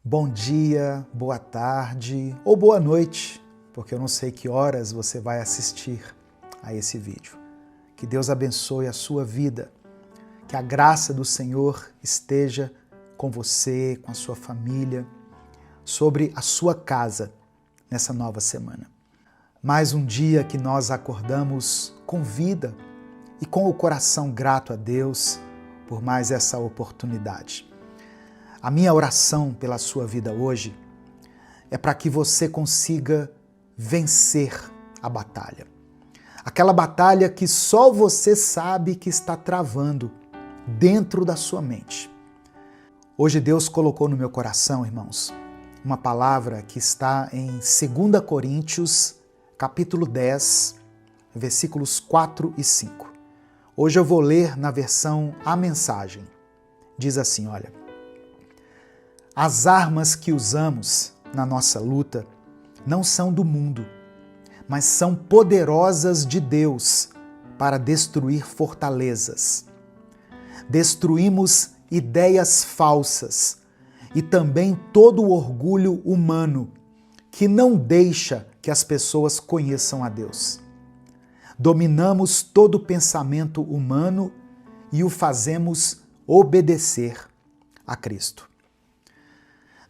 Bom dia, boa tarde ou boa noite, porque eu não sei que horas você vai assistir a esse vídeo. Que Deus abençoe a sua vida, que a graça do Senhor esteja com você, com a sua família, sobre a sua casa nessa nova semana. Mais um dia que nós acordamos com vida e com o coração grato a Deus por mais essa oportunidade. A minha oração pela sua vida hoje é para que você consiga vencer a batalha. Aquela batalha que só você sabe que está travando dentro da sua mente. Hoje Deus colocou no meu coração, irmãos, uma palavra que está em 2 Coríntios, capítulo 10, versículos 4 e 5. Hoje eu vou ler na versão A Mensagem. Diz assim, olha: as armas que usamos na nossa luta não são do mundo, mas são poderosas de Deus para destruir fortalezas. Destruímos ideias falsas e também todo o orgulho humano que não deixa que as pessoas conheçam a Deus. Dominamos todo pensamento humano e o fazemos obedecer a Cristo.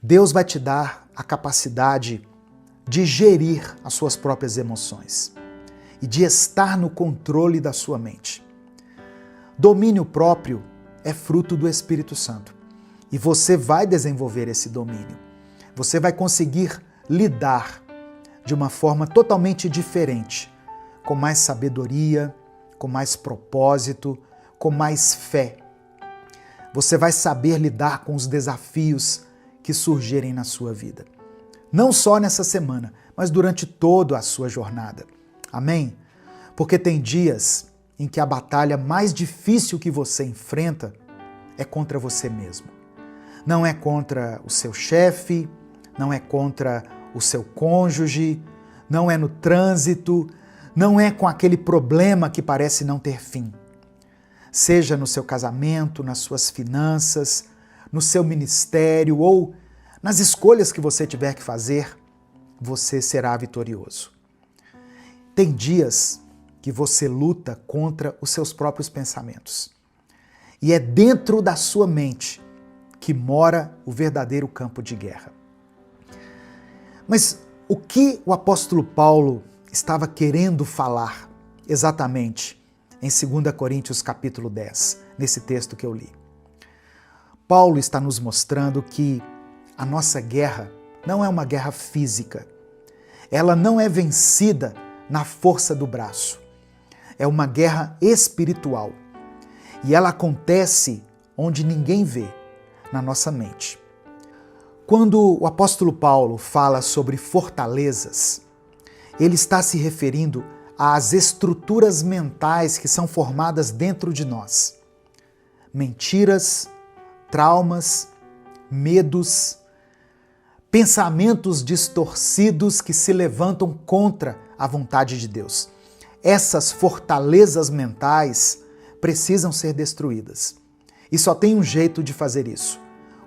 Deus vai te dar a capacidade de gerir as suas próprias emoções e de estar no controle da sua mente. Domínio próprio é fruto do Espírito Santo e você vai desenvolver esse domínio. Você vai conseguir lidar de uma forma totalmente diferente, com mais sabedoria, com mais propósito, com mais fé. Você vai saber lidar com os desafios que surgirem na sua vida. Não só nessa semana, mas durante toda a sua jornada. Amém? Porque tem dias em que a batalha mais difícil que você enfrenta é contra você mesmo. Não é contra o seu chefe, não é contra o seu cônjuge, não é no trânsito, não é com aquele problema que parece não ter fim. Seja no seu casamento, nas suas finanças, no seu ministério ou nas escolhas que você tiver que fazer, você será vitorioso. Tem dias que você luta contra os seus próprios pensamentos. E é dentro da sua mente que mora o verdadeiro campo de guerra. Mas o que o apóstolo Paulo estava querendo falar exatamente em 2 Coríntios capítulo 10, nesse texto que eu li? Paulo está nos mostrando que a nossa guerra não é uma guerra física. Ela não é vencida na força do braço. É uma guerra espiritual. E ela acontece onde ninguém vê, na nossa mente. Quando o apóstolo Paulo fala sobre fortalezas, ele está se referindo às estruturas mentais que são formadas dentro de nós. Mentiras, traumas, medos, pensamentos distorcidos que se levantam contra a vontade de Deus. Essas fortalezas mentais precisam ser destruídas. E só tem um jeito de fazer isso,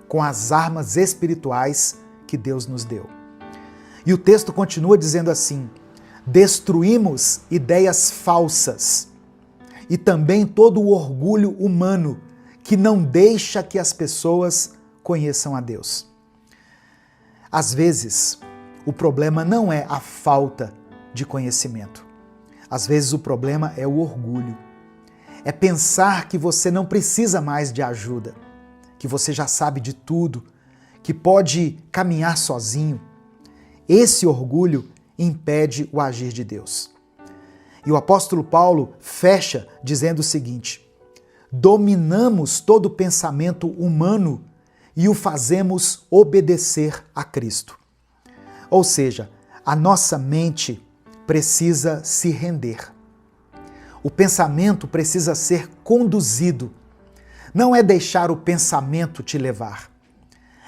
com as armas espirituais que Deus nos deu. E o texto continua dizendo assim: destruímos ideias falsas e também todo o orgulho humano que não deixa que as pessoas conheçam a Deus. Às vezes, o problema não é a falta de conhecimento. Às vezes o problema é o orgulho. É pensar que você não precisa mais de ajuda, que você já sabe de tudo, que pode caminhar sozinho. Esse orgulho impede o agir de Deus. E o apóstolo Paulo fecha dizendo o seguinte: dominamos todo pensamento humano e o fazemos obedecer a Cristo. Ou seja, a nossa mente precisa se render. O pensamento precisa ser conduzido. Não é deixar o pensamento te levar.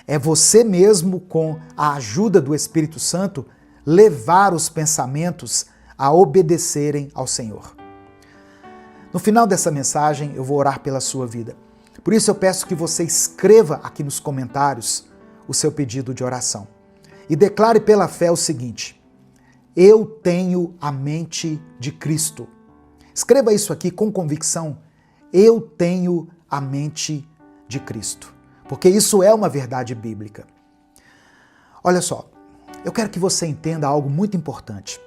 É você mesmo, com a ajuda do Espírito Santo, levar os pensamentos a obedecerem ao Senhor. No final dessa mensagem, eu vou orar pela sua vida. Por isso eu peço que você escreva aqui nos comentários o seu pedido de oração. E declare pela fé o seguinte: eu tenho a mente de Cristo. Escreva isso aqui com convicção: eu tenho a mente de Cristo. Porque isso é uma verdade bíblica. Olha só, eu quero que você entenda algo muito importante.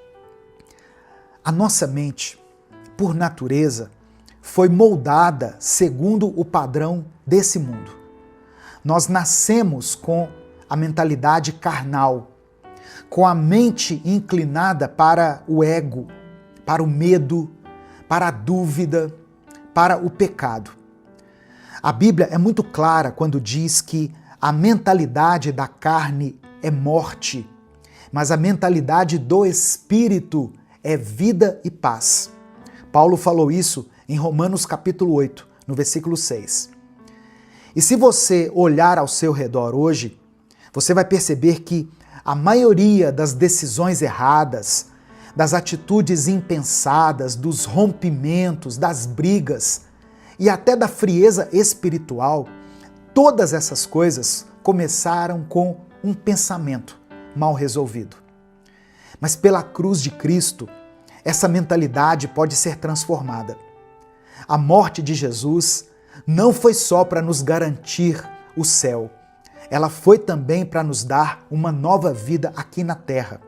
A nossa mente, por natureza, foi moldada segundo o padrão desse mundo. Nós nascemos com a mentalidade carnal, com a mente inclinada para o ego, para o medo, para a dúvida, para o pecado. A Bíblia é muito clara quando diz que a mentalidade da carne é morte, mas a mentalidade do espírito é vida e paz. Paulo falou isso em Romanos capítulo 8, no versículo 6. E se você olhar ao seu redor hoje, você vai perceber que a maioria das decisões erradas, das atitudes impensadas, dos rompimentos, das brigas e até da frieza espiritual, todas essas coisas começaram com um pensamento mal resolvido. Mas pela cruz de Cristo, essa mentalidade pode ser transformada. A morte de Jesus não foi só para nos garantir o céu, ela foi também para nos dar uma nova vida aqui na terra.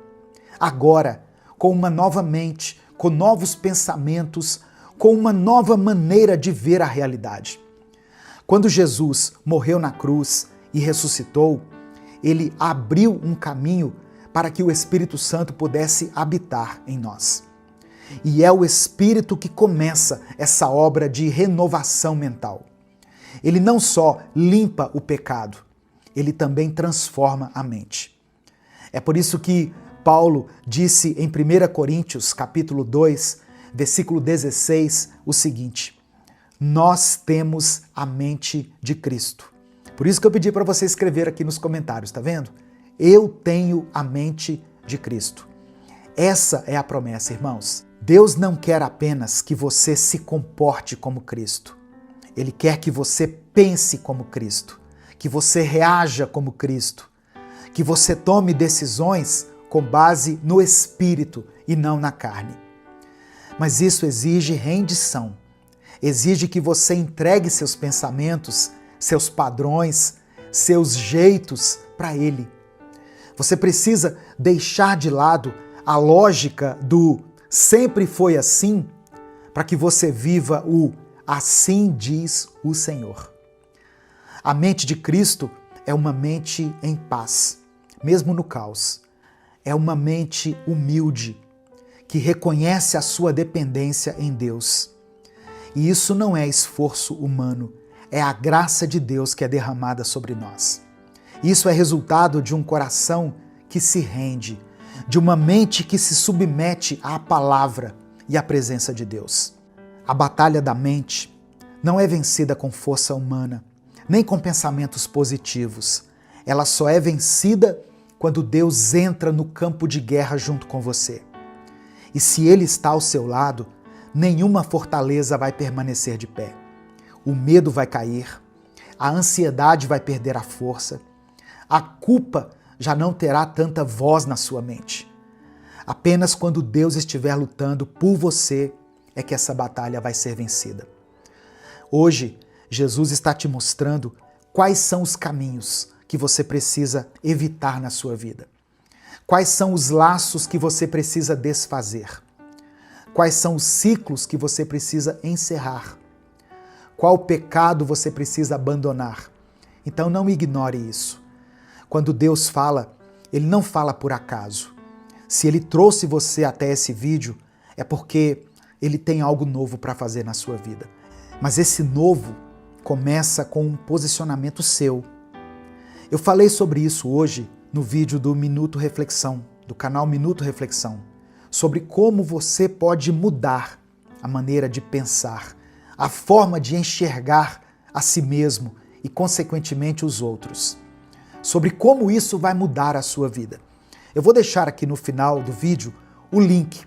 Agora, com uma nova mente, com novos pensamentos, com uma nova maneira de ver a realidade. Quando Jesus morreu na cruz e ressuscitou, ele abriu um caminho para que o Espírito Santo pudesse habitar em nós. E é o Espírito que começa essa obra de renovação mental. Ele não só limpa o pecado, ele também transforma a mente. É por isso que Paulo disse em 1 Coríntios, capítulo 2, versículo 16, o seguinte: nós temos a mente de Cristo. Por isso que eu pedi para você escrever aqui nos comentários, tá vendo? Eu tenho a mente de Cristo. Essa é a promessa, irmãos. Deus não quer apenas que você se comporte como Cristo. Ele quer que você pense como Cristo, que você reaja como Cristo, que você tome decisões com base no Espírito e não na carne. Mas isso exige rendição, exige que você entregue seus pensamentos, seus padrões, seus jeitos para Ele. Você precisa deixar de lado a lógica do sempre foi assim, para que você viva o assim diz o Senhor. A mente de Cristo é uma mente em paz, mesmo no caos. É uma mente humilde, que reconhece a sua dependência em Deus. E isso não é esforço humano, é a graça de Deus que é derramada sobre nós. Isso é resultado de um coração que se rende, de uma mente que se submete à palavra e à presença de Deus. A batalha da mente não é vencida com força humana, nem com pensamentos positivos. Ela só é vencida quando Deus entra no campo de guerra junto com você. E se Ele está ao seu lado, nenhuma fortaleza vai permanecer de pé. O medo vai cair, a ansiedade vai perder a força, a culpa já não terá tanta voz na sua mente. Apenas quando Deus estiver lutando por você é que essa batalha vai ser vencida. Hoje, Jesus está te mostrando quais são os caminhos que você precisa evitar na sua vida. Quais são os laços que você precisa desfazer? Quais são os ciclos que você precisa encerrar? Qual pecado você precisa abandonar? Então não ignore isso. Quando Deus fala, Ele não fala por acaso. Se Ele trouxe você até esse vídeo, é porque Ele tem algo novo para fazer na sua vida. Mas esse novo começa com um posicionamento seu. Eu falei sobre isso hoje no vídeo do Minuto Reflexão, do canal Minuto Reflexão, sobre como você pode mudar a maneira de pensar, a forma de enxergar a si mesmo e, consequentemente, os outros. Sobre como isso vai mudar a sua vida. Eu vou deixar aqui no final do vídeo o link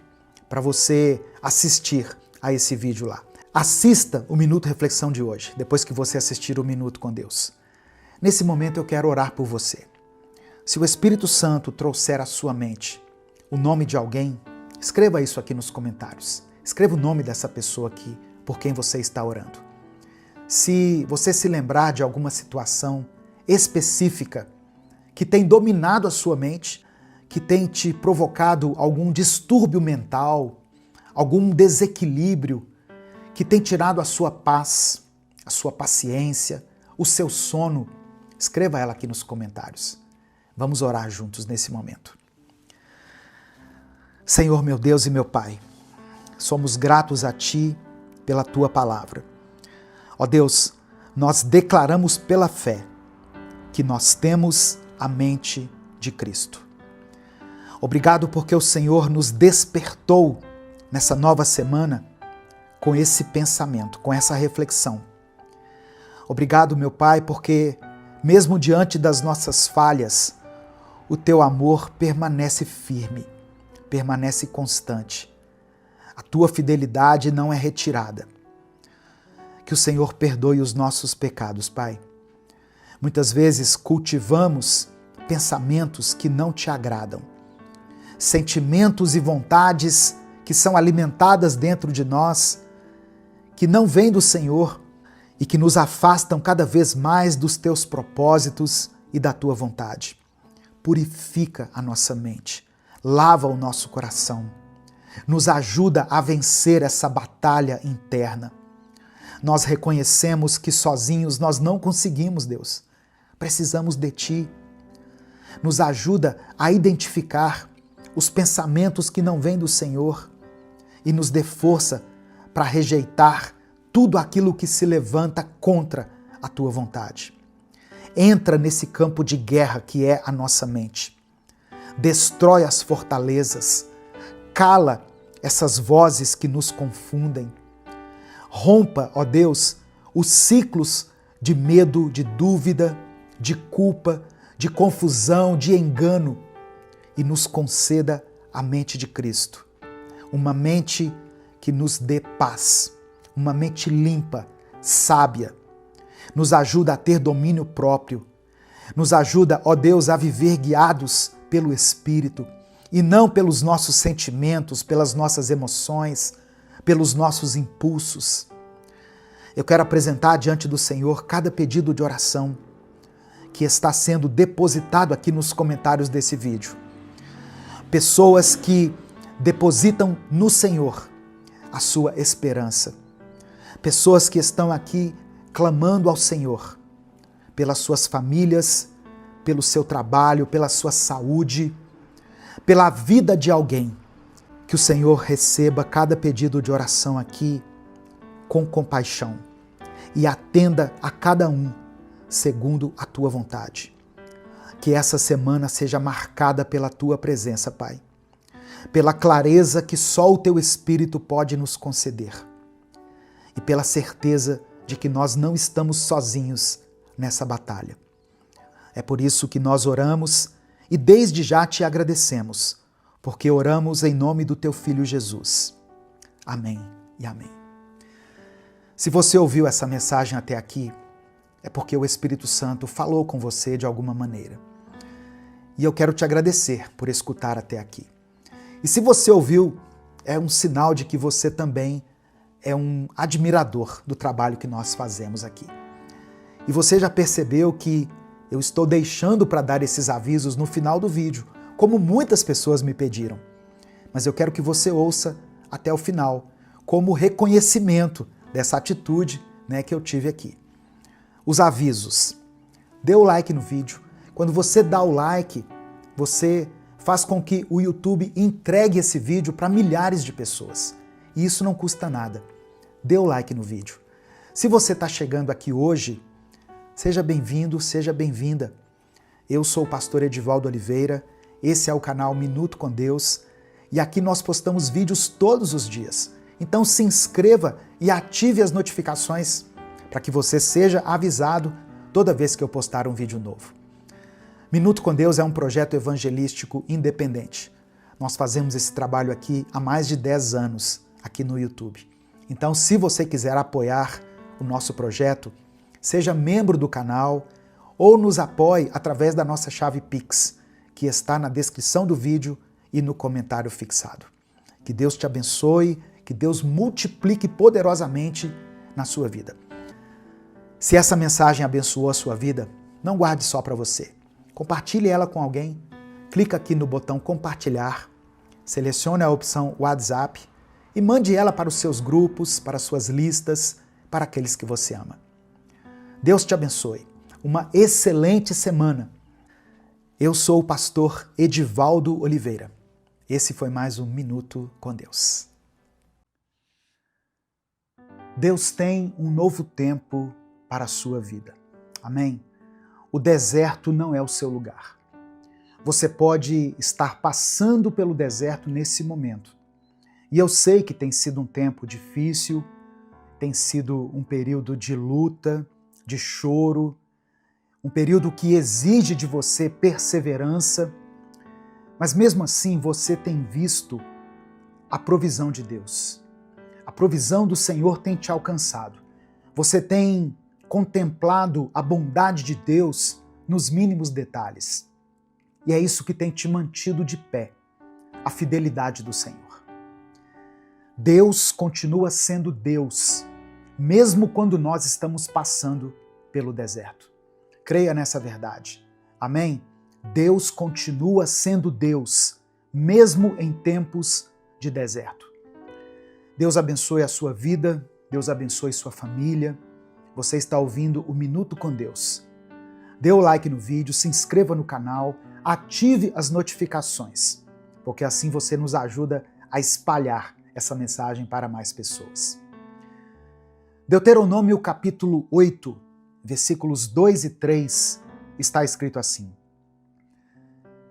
para você assistir a esse vídeo lá. Assista o Minuto Reflexão de hoje, depois que você assistir o Minuto com Deus. Nesse momento eu quero orar por você. Se o Espírito Santo trouxer à sua mente o nome de alguém, escreva isso aqui nos comentários. Escreva o nome dessa pessoa aqui por quem você está orando. Se você se lembrar de alguma situação específica que tem dominado a sua mente, que tem te provocado algum distúrbio mental, algum desequilíbrio, que tem tirado a sua paz, a sua paciência, o seu sono, escreva ela aqui nos comentários. Vamos orar juntos nesse momento. Senhor, meu Deus e meu Pai, somos gratos a Ti pela Tua palavra. Ó Deus, nós declaramos pela fé que nós temos a mente de Cristo. Obrigado porque o Senhor nos despertou nessa nova semana com esse pensamento, com essa reflexão. Obrigado, meu Pai, porque mesmo diante das nossas falhas, o Teu amor permanece firme, permanece constante. A Tua fidelidade não é retirada. Que o Senhor perdoe os nossos pecados, Pai. Muitas vezes cultivamos pensamentos que não Te agradam, sentimentos e vontades que são alimentadas dentro de nós, que não vêm do Senhor e que nos afastam cada vez mais dos Teus propósitos e da Tua vontade. Purifica a nossa mente, lava o nosso coração, nos ajuda a vencer essa batalha interna. Nós reconhecemos que sozinhos nós não conseguimos, Deus. Precisamos de Ti. Nos ajuda a identificar os pensamentos que não vêm do Senhor e nos dê força para rejeitar tudo aquilo que se levanta contra a Tua vontade. Entra nesse campo de guerra que é a nossa mente. Destrói as fortalezas, cala essas vozes que nos confundem. Rompa, ó Deus, os ciclos de medo, de dúvida, de culpa, de confusão, de engano e nos conceda a mente de Cristo. Uma mente que nos dê paz, uma mente limpa, sábia. Nos ajuda a ter domínio próprio. Nos ajuda, ó Deus, a viver guiados pelo Espírito e não pelos nossos sentimentos, pelas nossas emoções, pelos nossos impulsos. Eu quero apresentar diante do Senhor cada pedido de oração que está sendo depositado aqui nos comentários desse vídeo. Pessoas que depositam no Senhor a sua esperança. Pessoas que estão aqui clamando ao Senhor pelas suas famílias, pelo seu trabalho, pela sua saúde, pela vida de alguém. Que o Senhor receba cada pedido de oração aqui com compaixão e atenda a cada um segundo a Tua vontade. Que essa semana seja marcada pela Tua presença, Pai, pela clareza que só o Teu Espírito pode nos conceder e pela certeza de que nós não estamos sozinhos nessa batalha. É por isso que nós oramos e desde já Te agradecemos, porque oramos em nome do Teu Filho Jesus. Amém e amém. Se você ouviu essa mensagem até aqui, é porque o Espírito Santo falou com você de alguma maneira. E eu quero te agradecer por escutar até aqui. E se você ouviu, é um sinal de que você também é um admirador do trabalho que nós fazemos aqui. E você já percebeu que eu estou deixando para dar esses avisos no final do vídeo, como muitas pessoas me pediram. Mas eu quero que você ouça até o final, como reconhecimento dessa atitude, que eu tive aqui. Os avisos. Dê o like no vídeo. Quando você dá o like, você faz com que o YouTube entregue esse vídeo para milhares de pessoas. E isso não custa nada. Dê o like no vídeo. Se você está chegando aqui hoje, seja bem-vindo, seja bem-vinda. Eu sou o pastor Edivaldo Oliveira, esse é o canal Minuto com Deus e aqui nós postamos vídeos todos os dias. Então se inscreva e ative as notificações para que você seja avisado toda vez que eu postar um vídeo novo. Minuto com Deus é um projeto evangelístico independente. Nós fazemos esse trabalho aqui há mais de 10 anos, aqui no YouTube. Então, se você quiser apoiar o nosso projeto, seja membro do canal ou nos apoie através da nossa chave Pix, que está na descrição do vídeo e no comentário fixado. Que Deus te abençoe, que Deus multiplique poderosamente na sua vida. Se essa mensagem abençoou a sua vida, não guarde só para você. Compartilhe ela com alguém, clica aqui no botão compartilhar, selecione a opção WhatsApp e mande ela para os seus grupos, para as suas listas, para aqueles que você ama. Deus te abençoe. Uma excelente semana. Eu sou o pastor Edivaldo Oliveira. Esse foi mais um Minuto com Deus. Deus tem um novo tempo para a sua vida. Amém? O deserto não é o seu lugar. Você pode estar passando pelo deserto nesse momento. E eu sei que tem sido um tempo difícil, tem sido um período de luta, de choro, um período que exige de você perseverança, mas mesmo assim você tem visto a provisão de Deus. A provisão do Senhor tem te alcançado. Você tem contemplado a bondade de Deus nos mínimos detalhes. E é isso que tem te mantido de pé, a fidelidade do Senhor. Deus continua sendo Deus, mesmo quando nós estamos passando pelo deserto. Creia nessa verdade. Amém? Deus continua sendo Deus, mesmo em tempos de deserto. Deus abençoe a sua vida, Deus abençoe sua família. Você está ouvindo o Minuto com Deus. Dê o like no vídeo, se inscreva no canal, ative as notificações, porque assim você nos ajuda a espalhar essa mensagem para mais pessoas. Deuteronômio capítulo 8, versículos 2 e 3, está escrito assim: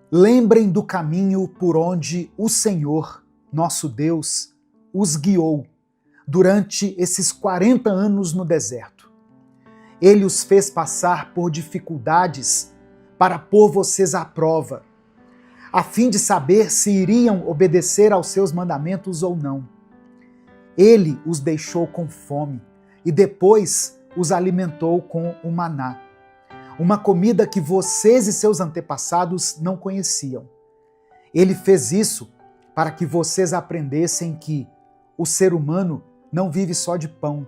Lembrem do caminho por onde o Senhor, nosso Deus, os guiou durante esses 40 anos no deserto. Ele os fez passar por dificuldades para pôr vocês à prova, a fim de saber se iriam obedecer aos seus mandamentos ou não. Ele os deixou com fome e depois os alimentou com o maná, uma comida que vocês e seus antepassados não conheciam. Ele fez isso para que vocês aprendessem que o ser humano não vive só de pão,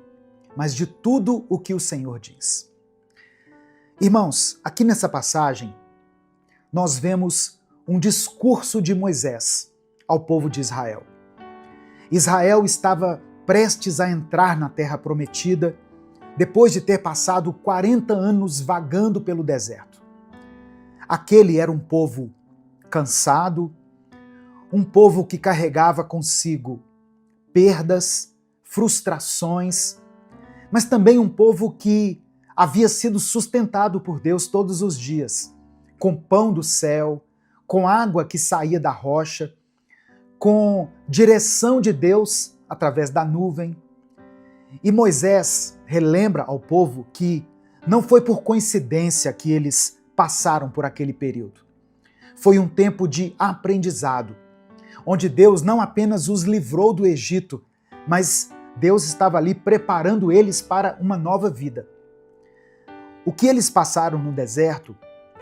mas de tudo o que o Senhor diz. Irmãos, aqui nessa passagem, nós vemos um discurso de Moisés ao povo de Israel. Israel estava prestes a entrar na Terra Prometida, depois de ter passado 40 anos vagando pelo deserto. Aquele era um povo cansado, um povo que carregava consigo perdas, frustrações, mas também um povo que havia sido sustentado por Deus todos os dias, com pão do céu, com água que saía da rocha, com direção de Deus através da nuvem. E Moisés relembra ao povo que não foi por coincidência que eles passaram por aquele período. Foi um tempo de aprendizado, onde Deus não apenas os livrou do Egito, mas Deus estava ali preparando eles para uma nova vida. O que eles passaram no deserto,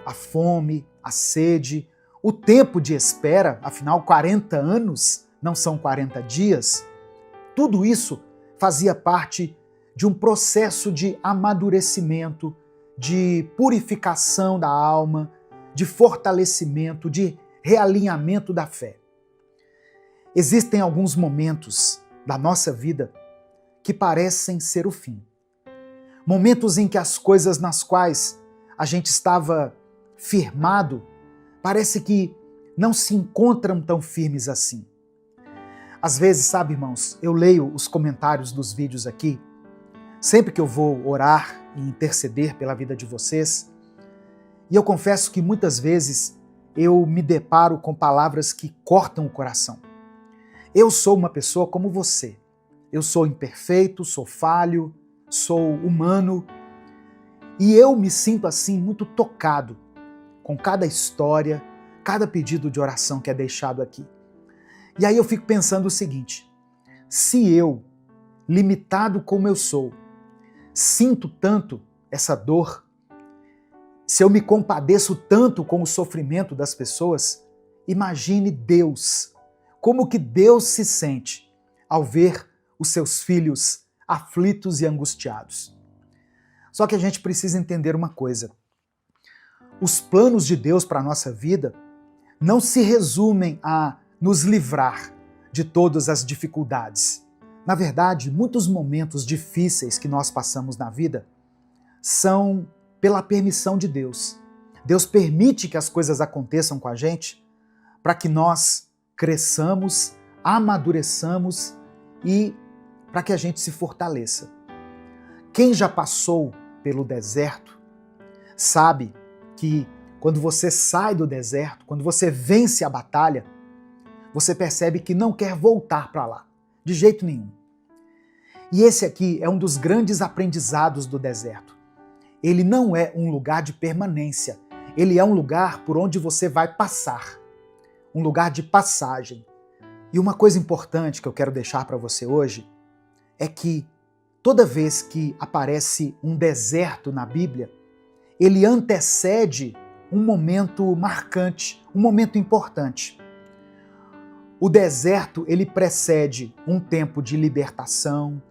a fome, a sede, o tempo de espera, afinal 40 anos não são 40 dias, tudo isso fazia parte de um processo de amadurecimento, de purificação da alma, de fortalecimento, de realinhamento da fé. Existem alguns momentos da nossa vida que parecem ser o fim. Momentos em que as coisas nas quais a gente estava firmado parece que não se encontram tão firmes assim. Às vezes, sabe, irmãos, eu leio os comentários dos vídeos aqui, sempre que eu vou orar e interceder pela vida de vocês, e eu confesso que muitas vezes eu me deparo com palavras que cortam o coração. Eu sou uma pessoa como você. Eu sou imperfeito, sou falho, sou humano, e eu me sinto assim muito tocado com cada história, cada pedido de oração que é deixado aqui. E aí eu fico pensando o seguinte: se eu, limitado como eu sou, sinto tanto essa dor, Se eu me compadeço tanto com o sofrimento das pessoas, imagine Deus. Como que Deus se sente ao ver os seus filhos aflitos e angustiados? Só que a gente precisa entender uma coisa. Os planos de Deus para a nossa vida não se resumem a nos livrar de todas as dificuldades. Na verdade, muitos momentos difíceis que nós passamos na vida são pela permissão de Deus. Deus permite que as coisas aconteçam com a gente para que nós cresçamos, amadureçamos e para que a gente se fortaleça. Quem já passou pelo deserto sabe que quando você sai do deserto, quando você vence a batalha, você percebe que não quer voltar para lá, de jeito nenhum. E esse aqui é um dos grandes aprendizados do deserto. Ele não é um lugar de permanência, ele é um lugar por onde você vai passar, um lugar de passagem. E uma coisa importante que eu quero deixar para você hoje é que toda vez que aparece um deserto na Bíblia, ele antecede um momento marcante, um momento importante. O deserto, ele precede um tempo de libertação,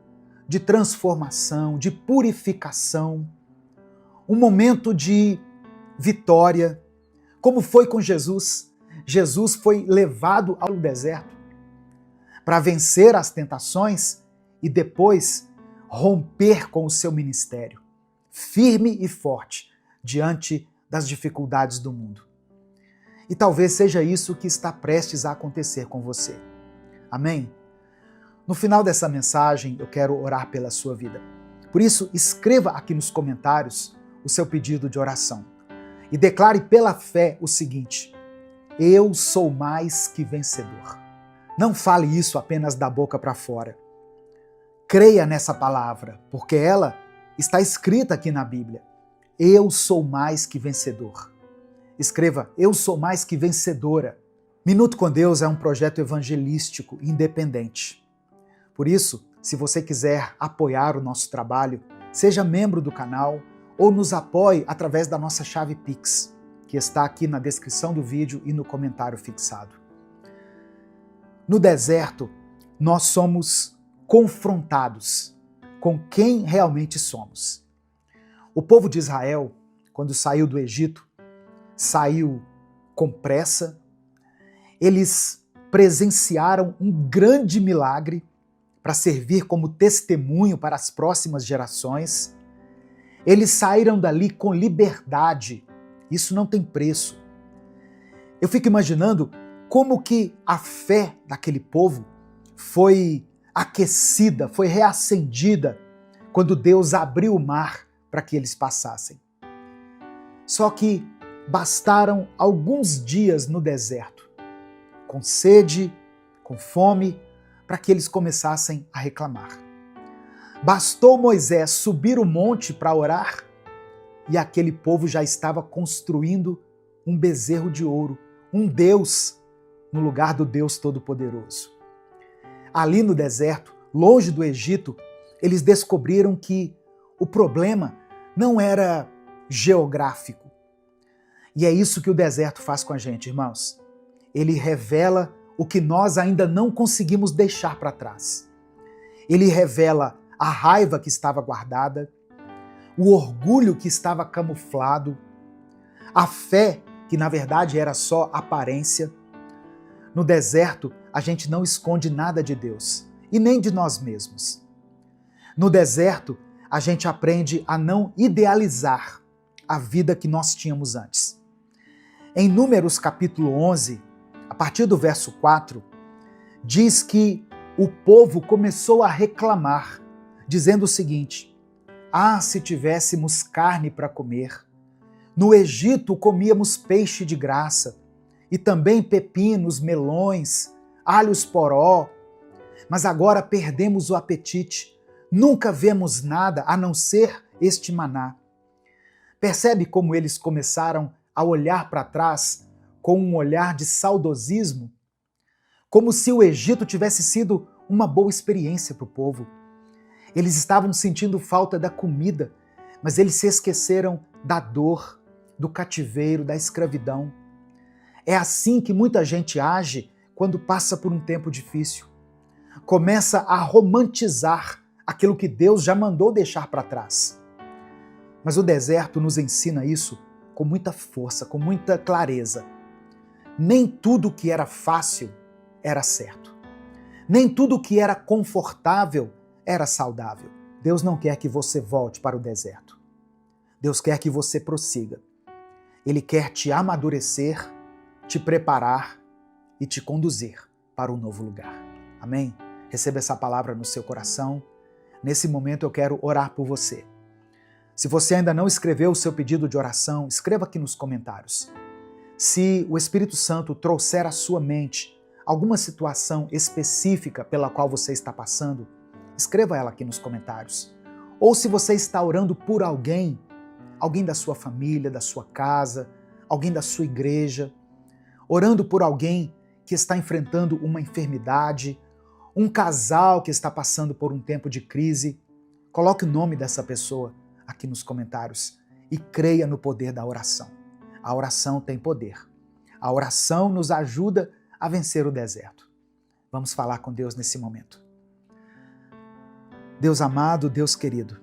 de transformação, de purificação, um momento de vitória, como foi com Jesus. Jesus foi levado ao deserto para vencer as tentações e depois romper com o seu ministério, firme e forte diante das dificuldades do mundo. E talvez seja isso que está prestes a acontecer com você. Amém? No final dessa mensagem, eu quero orar pela sua vida. Por isso, escreva aqui nos comentários o seu pedido de oração e declare pela fé o seguinte: eu sou mais que vencedor. Não fale isso apenas da boca para fora. Creia nessa palavra, porque ela está escrita aqui na Bíblia. Eu sou mais que vencedor. Escreva, eu sou mais que vencedora. Minuto com Deus é um projeto evangelístico independente. Por isso, se você quiser apoiar o nosso trabalho, seja membro do canal ou nos apoie através da nossa chave Pix, que está aqui na descrição do vídeo e no comentário fixado. No deserto, nós somos confrontados com quem realmente somos. O povo de Israel, quando saiu do Egito, saiu com pressa. Eles presenciaram um grande milagre para servir como testemunho para as próximas gerações. Eles saíram dali com liberdade. Isso não tem preço. Eu fico imaginando como que a fé daquele povo foi aquecida, foi reacendida quando Deus abriu o mar para que eles passassem. Só que bastaram alguns dias no deserto, com sede, com fome, para que eles começassem a reclamar. Bastou Moisés subir o monte para orar e aquele povo já estava construindo um bezerro de ouro, um Deus no lugar do Deus Todo-Poderoso. Ali no deserto, longe do Egito, eles descobriram que o problema não era geográfico. E é isso que o deserto faz com a gente, irmãos. Ele revela o que nós ainda não conseguimos deixar para trás. Ele revela a raiva que estava guardada, o orgulho que estava camuflado, a fé que na verdade era só aparência. No deserto, a gente não esconde nada de Deus e nem de nós mesmos. No deserto, a gente aprende a não idealizar a vida que nós tínhamos antes. Em Números capítulo 11, a partir do verso 4, diz que o povo começou a reclamar, dizendo o seguinte: ah, se tivéssemos carne para comer! No Egito comíamos peixe de graça, e também pepinos, melões, alhos poró, mas agora perdemos o apetite, nunca vemos nada a não ser este maná. Percebe como eles começaram a olhar para trás com um olhar de saudosismo? Como se o Egito tivesse sido uma boa experiência para o povo. Eles estavam sentindo falta da comida, mas eles se esqueceram da dor, do cativeiro, da escravidão. É assim que muita gente age quando passa por um tempo difícil. Começa a romantizar aquilo que Deus já mandou deixar para trás. Mas o deserto nos ensina isso com muita força, com muita clareza. Nem tudo que era fácil era certo. Nem tudo que era confortável era saudável. Deus não quer que você volte para o deserto. Deus quer que você prossiga. Ele quer te amadurecer, te preparar e te conduzir para um novo lugar. Amém? Receba essa palavra no seu coração. Nesse momento eu quero orar por você. Se você ainda não escreveu o seu pedido de oração, escreva aqui nos comentários. Se o Espírito Santo trouxer à sua mente alguma situação específica pela qual você está passando, escreva ela aqui nos comentários. Ou se você está orando por alguém da sua família, da sua casa, alguém da sua igreja, orando por alguém que está enfrentando uma enfermidade, um casal que está passando por um tempo de crise, coloque o nome dessa pessoa aqui nos comentários e creia no poder da oração. A oração tem poder. A oração nos ajuda a vencer o deserto. Vamos falar com Deus nesse momento. Deus amado, Deus querido,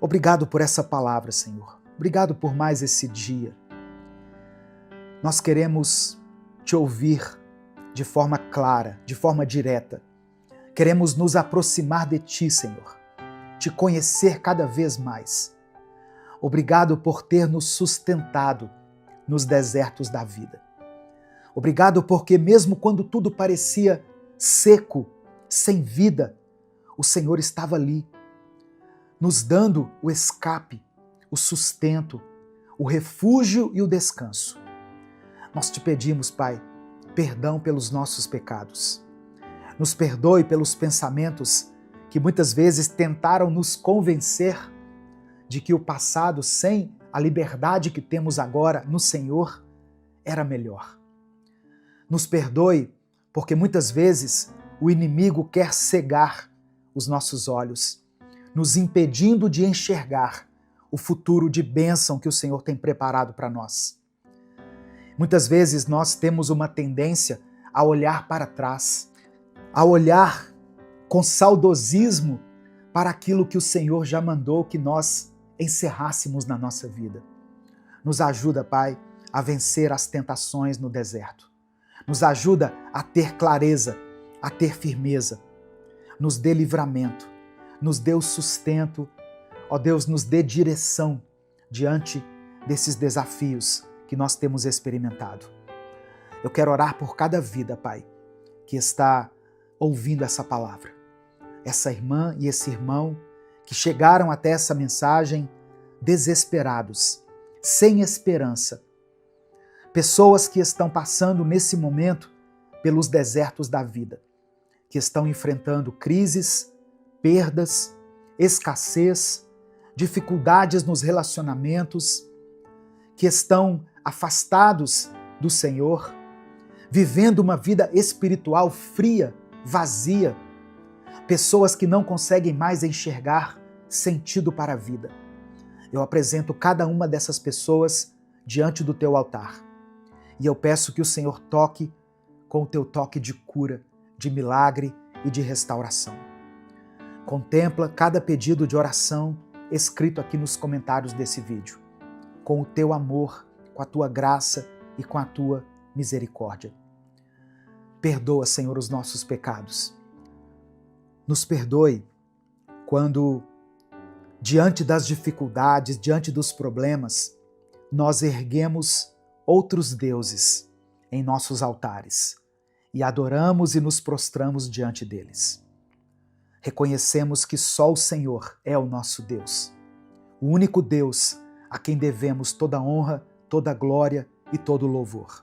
obrigado por essa palavra, Senhor. Obrigado por mais esse dia. Nós queremos te ouvir de forma clara, de forma direta. Queremos nos aproximar de ti, Senhor, te conhecer cada vez mais. Obrigado por ter nos sustentado nos desertos da vida. Obrigado porque mesmo quando tudo parecia seco, sem vida, o Senhor estava ali, nos dando o escape, o sustento, o refúgio e o descanso. Nós te pedimos, Pai, perdão pelos nossos pecados. Nos perdoe pelos pensamentos que muitas vezes tentaram nos convencer de que o passado, sem a liberdade que temos agora no Senhor, era melhor. Nos perdoe porque muitas vezes o inimigo quer cegar os nossos olhos, nos impedindo de enxergar o futuro de bênção que o Senhor tem preparado para nós. Muitas vezes nós temos uma tendência a olhar para trás, a olhar com saudosismo para aquilo que o Senhor já mandou que nós encerrássemos na nossa vida. Nos ajuda, Pai, a vencer as tentações no deserto. Nos ajuda a ter clareza, a ter firmeza. Nos dê livramento, nos dê o sustento. Ó Deus, nos dê direção diante desses desafios que nós temos experimentado. Eu quero orar por cada vida, Pai, que está ouvindo essa palavra. Essa irmã e esse irmão que chegaram até essa mensagem desesperados, sem esperança. Pessoas que estão passando nesse momento pelos desertos da vida, que estão enfrentando crises, perdas, escassez, dificuldades nos relacionamentos, que estão afastados do Senhor, vivendo uma vida espiritual fria, vazia, pessoas que não conseguem mais enxergar sentido para a vida. Eu apresento cada uma dessas pessoas diante do teu altar e eu peço que o Senhor toque com o teu toque de cura, de milagre e de restauração. Contempla cada pedido de oração escrito aqui nos comentários desse vídeo, com o teu amor, com a tua graça e com a tua misericórdia. Perdoa, Senhor, os nossos pecados. Nos perdoe quando, diante das dificuldades, diante dos problemas, nós erguemos outros deuses em nossos altares e adoramos e nos prostramos diante deles. Reconhecemos que só o Senhor é o nosso Deus, o único Deus a quem devemos toda honra, toda glória e todo louvor.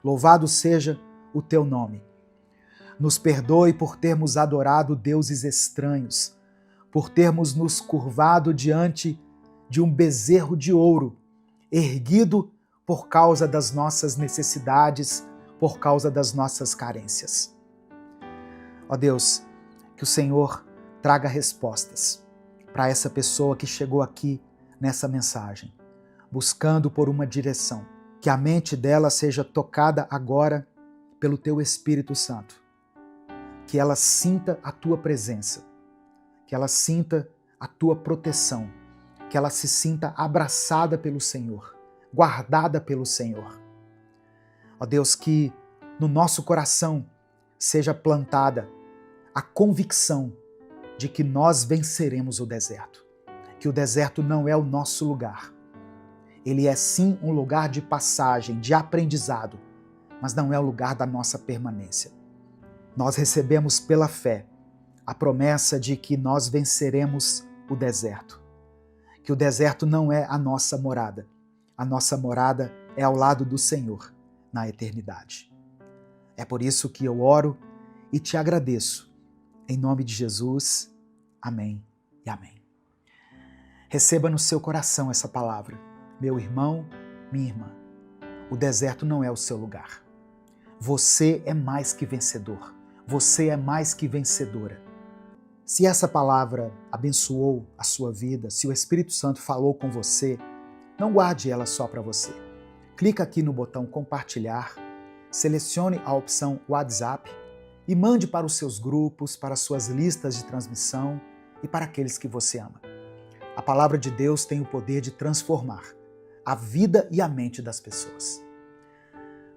Louvado seja o teu nome. Nos perdoe por termos adorado deuses estranhos, por termos nos curvado diante de um bezerro de ouro, erguido por causa das nossas necessidades, por causa das nossas carências. Ó Deus, que o Senhor traga respostas para essa pessoa que chegou aqui nessa mensagem. buscando por uma direção. Que a mente dela seja tocada agora pelo teu Espírito Santo. Que ela sinta a tua presença. Que ela sinta a tua proteção. Que ela se sinta abraçada pelo Senhor, guardada pelo Senhor. Ó Deus, que no nosso coração seja plantada a convicção de que nós venceremos o deserto. Que o deserto não é o nosso lugar. Ele é sim um lugar de passagem, de aprendizado, mas não é o lugar da nossa permanência. Nós recebemos pela fé a promessa de que nós venceremos o deserto. Que o deserto não é a nossa morada. A nossa morada é ao lado do Senhor, na eternidade. É por isso que eu oro e te agradeço. Em nome de Jesus, amém e amém. Receba no seu coração essa palavra. Meu irmão, minha irmã, o deserto não é o seu lugar. Você é mais que vencedor. Você é mais que vencedora. Se essa palavra abençoou a sua vida, se o Espírito Santo falou com você, não guarde ela só para você. Clica aqui no botão compartilhar, selecione a opção WhatsApp e mande para os seus grupos, para as suas listas de transmissão e para aqueles que você ama. A palavra de Deus tem o poder de transformar a vida e a mente das pessoas.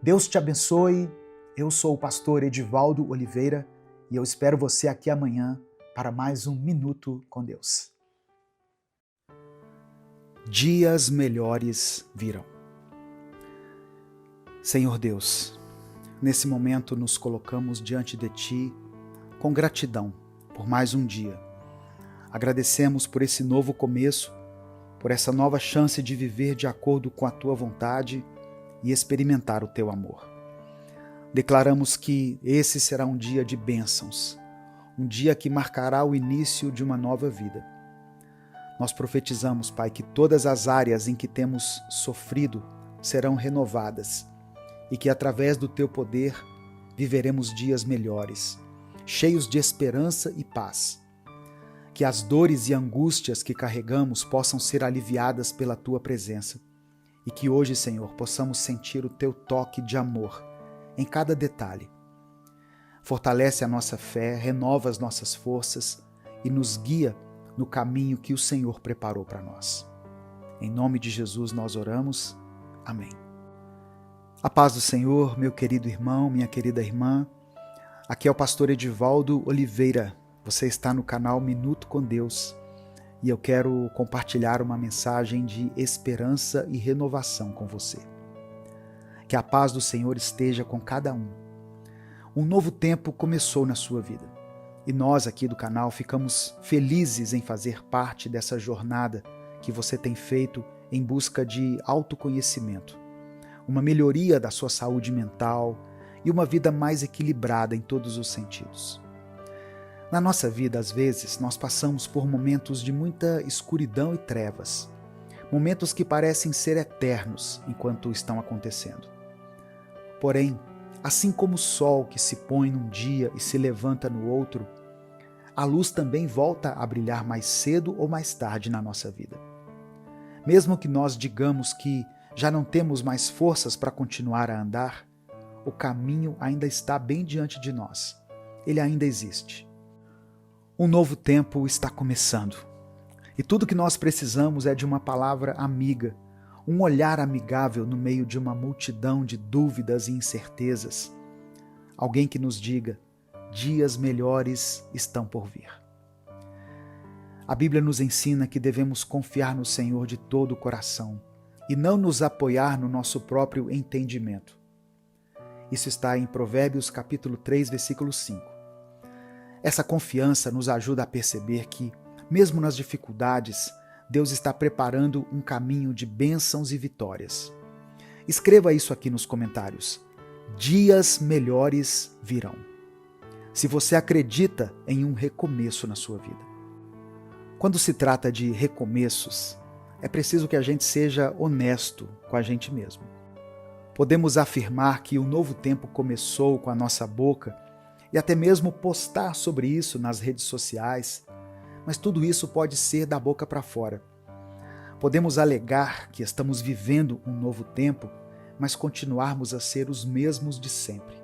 Deus te abençoe. Eu sou o pastor Edivaldo Oliveira e eu espero você aqui amanhã para mais um Minuto com Deus. Dias melhores virão. Senhor Deus, nesse momento nos colocamos diante de Ti com gratidão por mais um dia. Agradecemos por esse novo começo, por essa nova chance de viver de acordo com a Tua vontade e experimentar o Teu amor. Declaramos que esse será um dia de bênçãos, um dia que marcará o início de uma nova vida. Nós profetizamos, Pai, que todas as áreas em que temos sofrido serão renovadas e que através do Teu poder viveremos dias melhores, cheios de esperança e paz. Que as dores e angústias que carregamos possam ser aliviadas pela Tua presença e que hoje, Senhor, possamos sentir o Teu toque de amor em cada detalhe. Fortalece a nossa fé, renova as nossas forças e nos guia no caminho que o Senhor preparou para nós. Em nome de Jesus nós oramos. Amém. A paz do Senhor, meu querido irmão, minha querida irmã. Aqui é o pastor Edivaldo Oliveira. Você está no canal Minuto com Deus e eu quero compartilhar uma mensagem de esperança e renovação com você. Que a paz do Senhor esteja com cada um. Um novo tempo começou na sua vida e nós aqui do canal ficamos felizes em fazer parte dessa jornada que você tem feito em busca de autoconhecimento, uma melhoria da sua saúde mental e uma vida mais equilibrada em todos os sentidos. Na nossa vida, às vezes, nós passamos por momentos de muita escuridão e trevas, momentos que parecem ser eternos enquanto estão acontecendo. Porém, assim como o sol que se põe num dia e se levanta no outro, a luz também volta a brilhar mais cedo ou mais tarde na nossa vida. Mesmo que nós digamos que já não temos mais forças para continuar a andar, o caminho ainda está bem diante de nós. Ele ainda existe. Um novo tempo está começando. E tudo que nós precisamos é de uma palavra amiga, um olhar amigável no meio de uma multidão de dúvidas e incertezas. Alguém que nos diga: dias melhores estão por vir. A Bíblia nos ensina que devemos confiar no Senhor de todo o coração e não nos apoiar no nosso próprio entendimento. Isso está em Provérbios capítulo 3, versículo 5. Essa confiança nos ajuda a perceber que, mesmo nas dificuldades, Deus está preparando um caminho de bênçãos e vitórias. Escreva isso aqui nos comentários. Dias melhores virão. Se você acredita em um recomeço na sua vida. Quando se trata de recomeços, é preciso que a gente seja honesto com a gente mesmo. Podemos afirmar que o novo tempo começou com a nossa boca e até mesmo postar sobre isso nas redes sociais, mas tudo isso pode ser da boca para fora. Podemos alegar que estamos vivendo um novo tempo, mas continuarmos a ser os mesmos de sempre,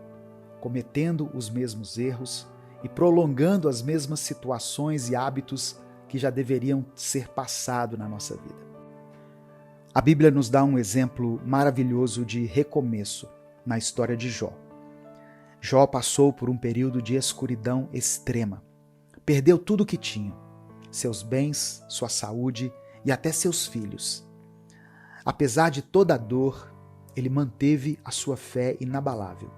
cometendo os mesmos erros e prolongando as mesmas situações e hábitos que já deveriam ser passado na nossa vida. A Bíblia nos dá um exemplo maravilhoso de recomeço na história de Jó. Jó passou por um período de escuridão extrema. Perdeu tudo o que tinha, seus bens, sua saúde e até seus filhos. Apesar de toda a dor, ele manteve a sua fé inabalável.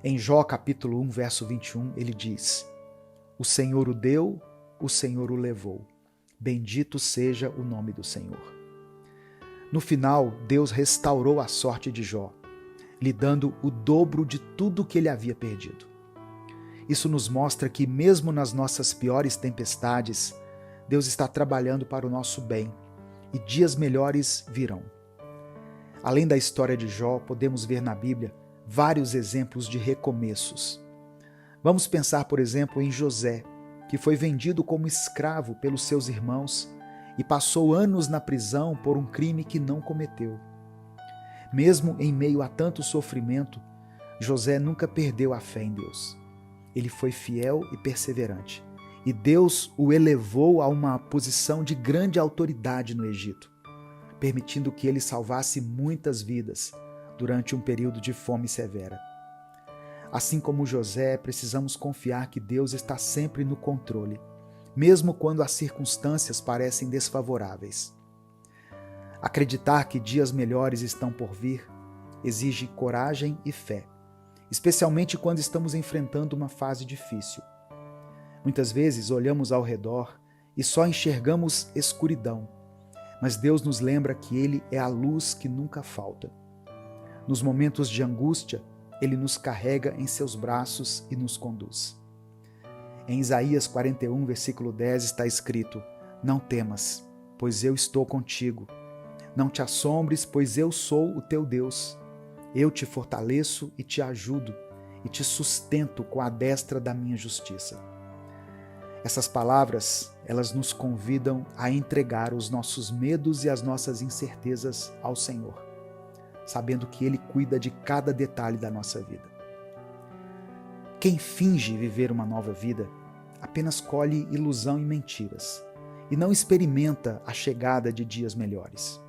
Em Jó capítulo 1, verso 21, ele diz: "O Senhor o deu, o Senhor o levou. Bendito seja o nome do Senhor." No final, Deus restaurou a sorte de Jó, lhe dando o dobro de tudo que ele havia perdido. Isso nos mostra que, mesmo nas nossas piores tempestades, Deus está trabalhando para o nosso bem e dias melhores virão. Além da história de Jó, podemos ver na Bíblia vários exemplos de recomeços. Vamos pensar, por exemplo, em José, que foi vendido como escravo pelos seus irmãos e passou anos na prisão por um crime que não cometeu. Mesmo em meio a tanto sofrimento, José nunca perdeu a fé em Deus. Ele foi fiel e perseverante, e Deus o elevou a uma posição de grande autoridade no Egito, permitindo que ele salvasse muitas vidas durante um período de fome severa. Assim como José, precisamos confiar que Deus está sempre no controle, mesmo quando as circunstâncias parecem desfavoráveis. Acreditar que dias melhores estão por vir exige coragem e fé, especialmente quando estamos enfrentando uma fase difícil. Muitas vezes olhamos ao redor e só enxergamos escuridão, mas Deus nos lembra que Ele é a luz que nunca falta. Nos momentos de angústia, Ele nos carrega em seus braços e nos conduz. Em Isaías 41, versículo 10 está escrito: "Não temas, pois eu estou contigo. Não te assombres, pois eu sou o teu Deus. Eu te fortaleço e te ajudo, e te sustento com a destra da minha justiça." Essas palavras, elas nos convidam a entregar os nossos medos e as nossas incertezas ao Senhor, sabendo que Ele cuida de cada detalhe da nossa vida. Quem finge viver uma nova vida apenas colhe ilusão e mentiras, e não experimenta a chegada de dias melhores.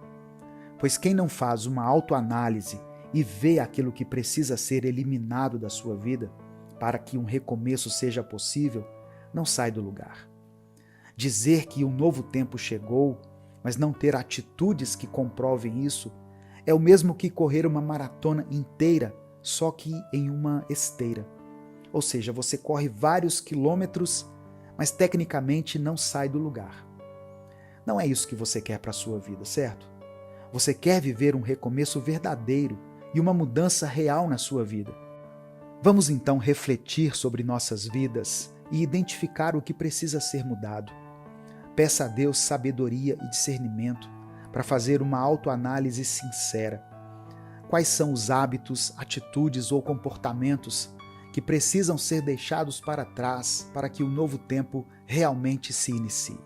Pois quem não faz uma autoanálise e vê aquilo que precisa ser eliminado da sua vida para que um recomeço seja possível, não sai do lugar. Dizer que um novo tempo chegou, mas não ter atitudes que comprovem isso, é o mesmo que correr uma maratona inteira, só que em uma esteira. Ou seja, você corre vários quilômetros, mas tecnicamente não sai do lugar. Não é isso que você quer para a sua vida, certo? Você quer viver um recomeço verdadeiro e uma mudança real na sua vida. Vamos então refletir sobre nossas vidas e identificar o que precisa ser mudado. Peça a Deus sabedoria e discernimento para fazer uma autoanálise sincera. Quais são os hábitos, atitudes ou comportamentos que precisam ser deixados para trás para que o novo tempo realmente se inicie?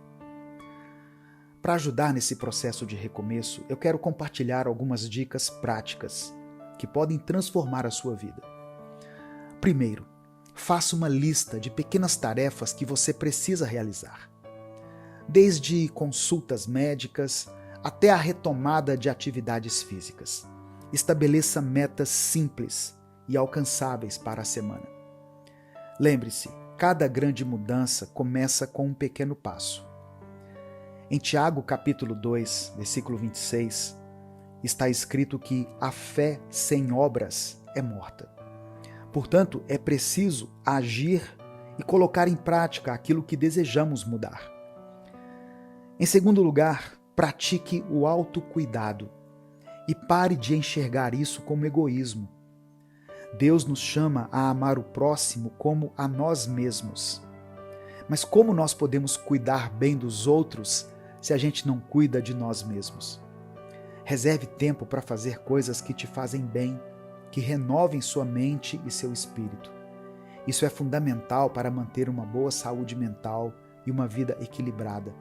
Para ajudar nesse processo de recomeço, eu quero compartilhar algumas dicas práticas que podem transformar a sua vida. Primeiro, faça uma lista de pequenas tarefas que você precisa realizar. Desde consultas médicas até a retomada de atividades físicas. Estabeleça metas simples e alcançáveis para a semana. Lembre-se, cada grande mudança começa com um pequeno passo. Em Tiago capítulo 2, versículo 26, está escrito que a fé sem obras é morta. Portanto, é preciso agir e colocar em prática aquilo que desejamos mudar. Em segundo lugar, pratique o autocuidado e pare de enxergar isso como egoísmo. Deus nos chama a amar o próximo como a nós mesmos. Mas como nós podemos cuidar bem dos outros se a gente não cuida de nós mesmos? Reserve tempo para fazer coisas que te fazem bem, que renovem sua mente e seu espírito. Isso é fundamental para manter uma boa saúde mental e uma vida equilibrada.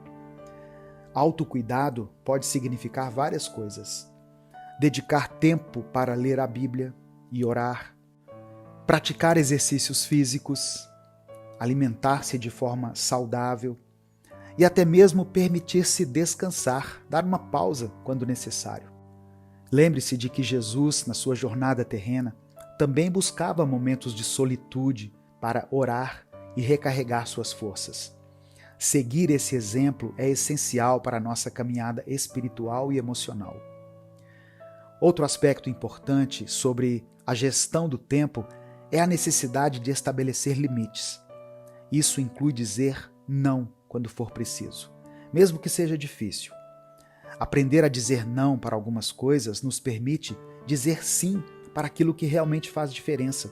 Autocuidado pode significar várias coisas. Dedicar tempo para ler a Bíblia e orar, praticar exercícios físicos, alimentar-se de forma saudável e até mesmo permitir-se descansar, dar uma pausa quando necessário. Lembre-se de que Jesus, na sua jornada terrena, também buscava momentos de solitude para orar e recarregar suas forças. Seguir esse exemplo é essencial para a nossa caminhada espiritual e emocional. Outro aspecto importante sobre a gestão do tempo é a necessidade de estabelecer limites. Isso inclui dizer não quando for preciso, mesmo que seja difícil. Aprender a dizer não para algumas coisas nos permite dizer sim para aquilo que realmente faz diferença.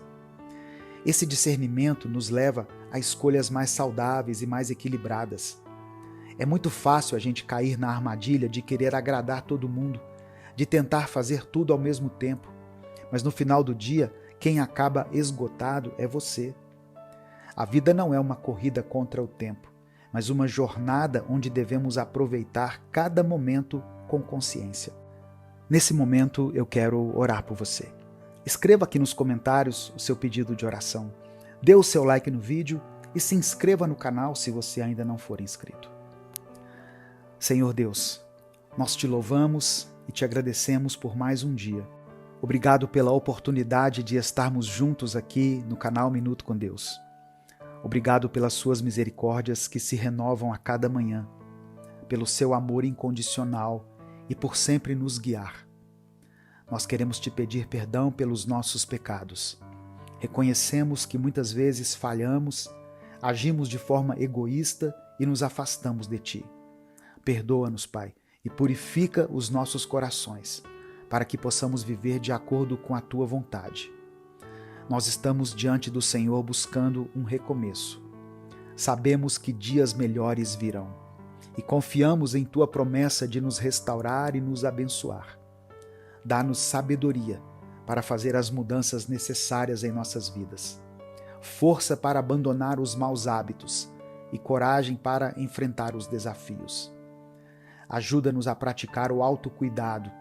Esse discernimento nos leva a escolhas mais saudáveis e mais equilibradas. É muito fácil a gente cair na armadilha de querer agradar todo mundo, de tentar fazer tudo ao mesmo tempo, mas no final do dia, quem acaba esgotado é você. A vida não é uma corrida contra o tempo, mas uma jornada onde devemos aproveitar cada momento com consciência. Nesse momento, eu quero orar por você. Escreva aqui nos comentários o seu pedido de oração. Dê o seu like no vídeo e se inscreva no canal se você ainda não for inscrito. Senhor Deus, nós te louvamos e te agradecemos por mais um dia. Obrigado pela oportunidade de estarmos juntos aqui no canal Minuto com Deus. Obrigado pelas suas misericórdias que se renovam a cada manhã, pelo seu amor incondicional e por sempre nos guiar. Nós queremos te pedir perdão pelos nossos pecados. Reconhecemos que muitas vezes falhamos, agimos de forma egoísta e nos afastamos de ti. Perdoa-nos, Pai, e purifica os nossos corações, para que possamos viver de acordo com a tua vontade. Nós estamos diante do Senhor buscando um recomeço. Sabemos que dias melhores virão e confiamos em tua promessa de nos restaurar e nos abençoar. Dá-nos sabedoria para fazer as mudanças necessárias em nossas vidas, força para abandonar os maus hábitos e coragem para enfrentar os desafios. Ajuda-nos a praticar o autocuidado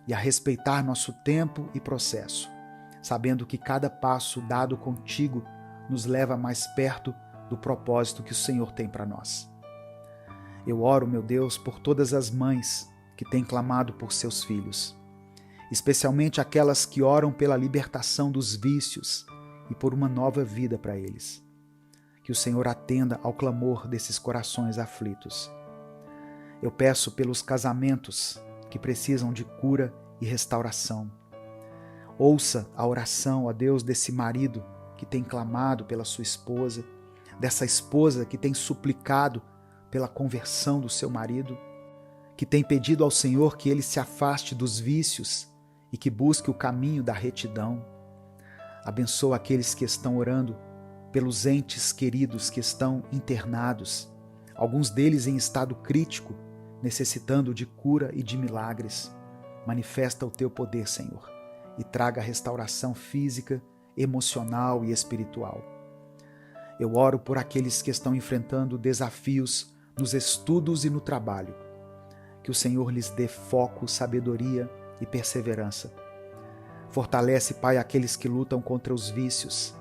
e a respeitar nosso tempo e processo, sabendo que cada passo dado contigo nos leva mais perto do propósito que o Senhor tem para nós. Eu oro, meu Deus, por todas as mães que têm clamado por seus filhos, especialmente aquelas que oram pela libertação dos vícios e por uma nova vida para eles. Que o Senhor atenda ao clamor desses corações aflitos. Eu peço pelos casamentos que precisam de cura e restauração. Ouça a oração, ó Deus, desse marido que tem clamado pela sua esposa, dessa esposa que tem suplicado pela conversão do seu marido, que tem pedido ao Senhor que ele se afaste dos vícios e que busque o caminho da retidão. Abençoa aqueles que estão orando pelos entes queridos que estão internados, alguns deles em estado crítico, necessitando de cura e de milagres. Manifesta o teu poder, Senhor, e traga restauração física, emocional e espiritual. Eu oro por aqueles que estão enfrentando desafios nos estudos e no trabalho. Que o Senhor lhes dê foco, sabedoria e perseverança. Fortalece, Pai, aqueles que lutam contra os vícios.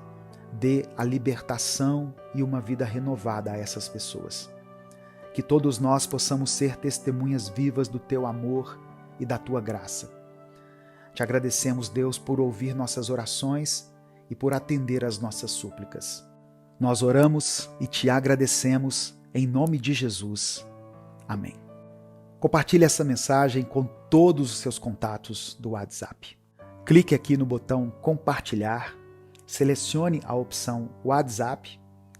Dê a libertação e uma vida renovada a essas pessoas. Que todos nós possamos ser testemunhas vivas do teu amor e da tua graça. Te agradecemos, Deus, por ouvir nossas orações e por atender às nossas súplicas. Nós oramos e te agradecemos em nome de Jesus. Amém. Compartilhe essa mensagem com todos os seus contatos do WhatsApp. Clique aqui no botão compartilhar, selecione a opção WhatsApp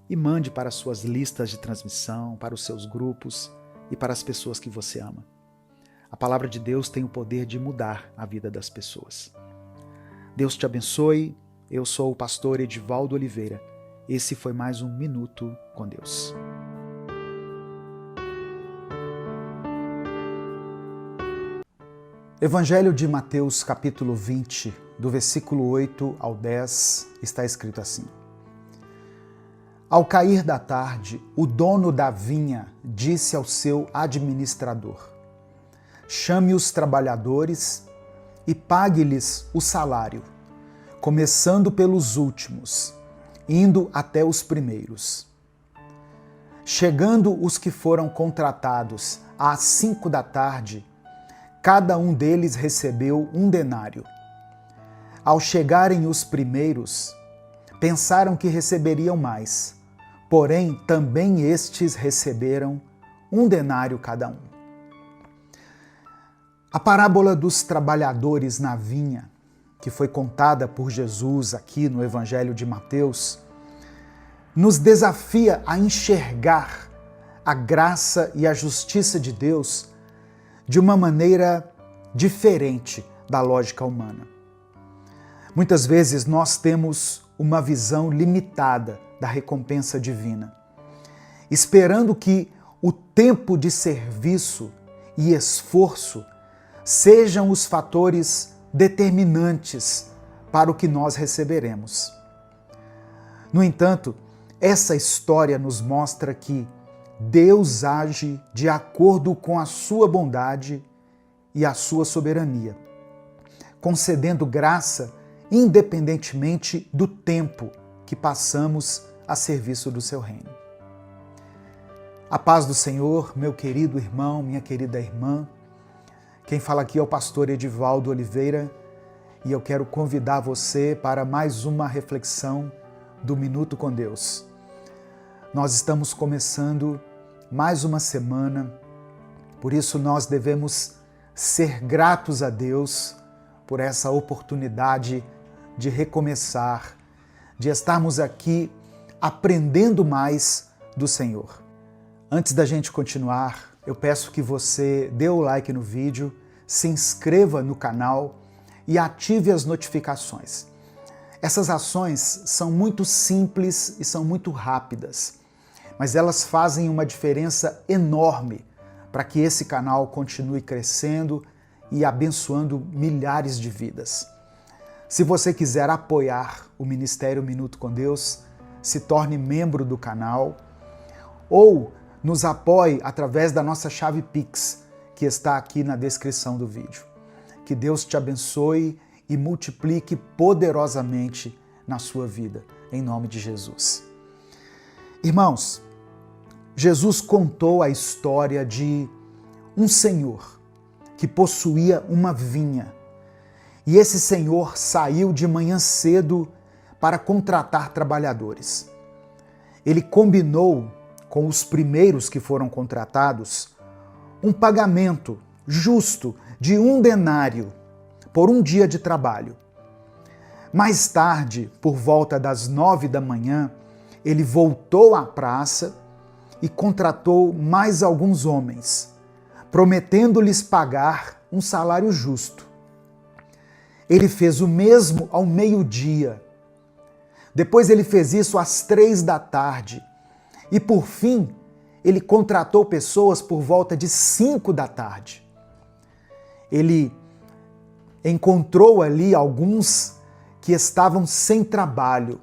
e mande para suas listas de transmissão, para os seus grupos e para as pessoas que você ama. A palavra de Deus tem o poder de mudar a vida das pessoas. Deus te abençoe. Eu sou o pastor Edivaldo Oliveira. Esse foi mais um Minuto com Deus. Evangelho de Mateus, capítulo 20, do versículo 8 ao 10, está escrito assim. Ao cair da tarde, o dono da vinha disse ao seu administrador: chame os trabalhadores e pague-lhes o salário, começando pelos últimos, indo até os primeiros. Chegando os que foram contratados às 5 da tarde, cada um deles recebeu 1 denário. Ao chegarem os primeiros, pensaram que receberiam mais, porém também estes receberam 1 denário cada um. A parábola dos trabalhadores na vinha, que foi contada por Jesus aqui no Evangelho de Mateus, nos desafia a enxergar a graça e a justiça de Deus de uma maneira diferente da lógica humana. Muitas vezes nós temos uma visão limitada da recompensa divina, esperando que o tempo de serviço e esforço sejam os fatores determinantes para o que nós receberemos. No entanto, essa história nos mostra que Deus age de acordo com a sua bondade e a sua soberania, concedendo graça independentemente do tempo que passamos a serviço do seu reino. A paz do Senhor, meu querido irmão, minha querida irmã. Quem fala aqui é o pastor Edivaldo Oliveira e eu quero convidar você para mais uma reflexão do Minuto com Deus. Nós estamos começando mais uma semana, por isso nós devemos ser gratos a Deus por essa oportunidade de recomeçar, de estarmos aqui aprendendo mais do Senhor. Antes da gente continuar, eu peço que você dê o like no vídeo, se inscreva no canal e ative as notificações. Essas ações são muito simples e são muito rápidas, mas elas fazem uma diferença enorme para que esse canal continue crescendo e abençoando milhares de vidas. Se você quiser apoiar o Ministério Minuto com Deus, se torne membro do canal ou nos apoie através da nossa chave Pix, que está aqui na descrição do vídeo. Que Deus te abençoe e multiplique poderosamente na sua vida, em nome de Jesus. Irmãos, Jesus contou a história de um senhor que possuía uma vinha. E esse senhor saiu de manhã cedo para contratar trabalhadores. Ele combinou com os primeiros que foram contratados um pagamento justo de 1 denário por um dia de trabalho. Mais tarde, por volta das 9 da manhã, ele voltou à praça e contratou mais alguns homens, prometendo-lhes pagar um salário justo. Ele fez o mesmo ao meio-dia. Depois ele fez isso às 3 da tarde. E por fim, ele contratou pessoas por volta de 5 da tarde. Ele encontrou ali alguns que estavam sem trabalho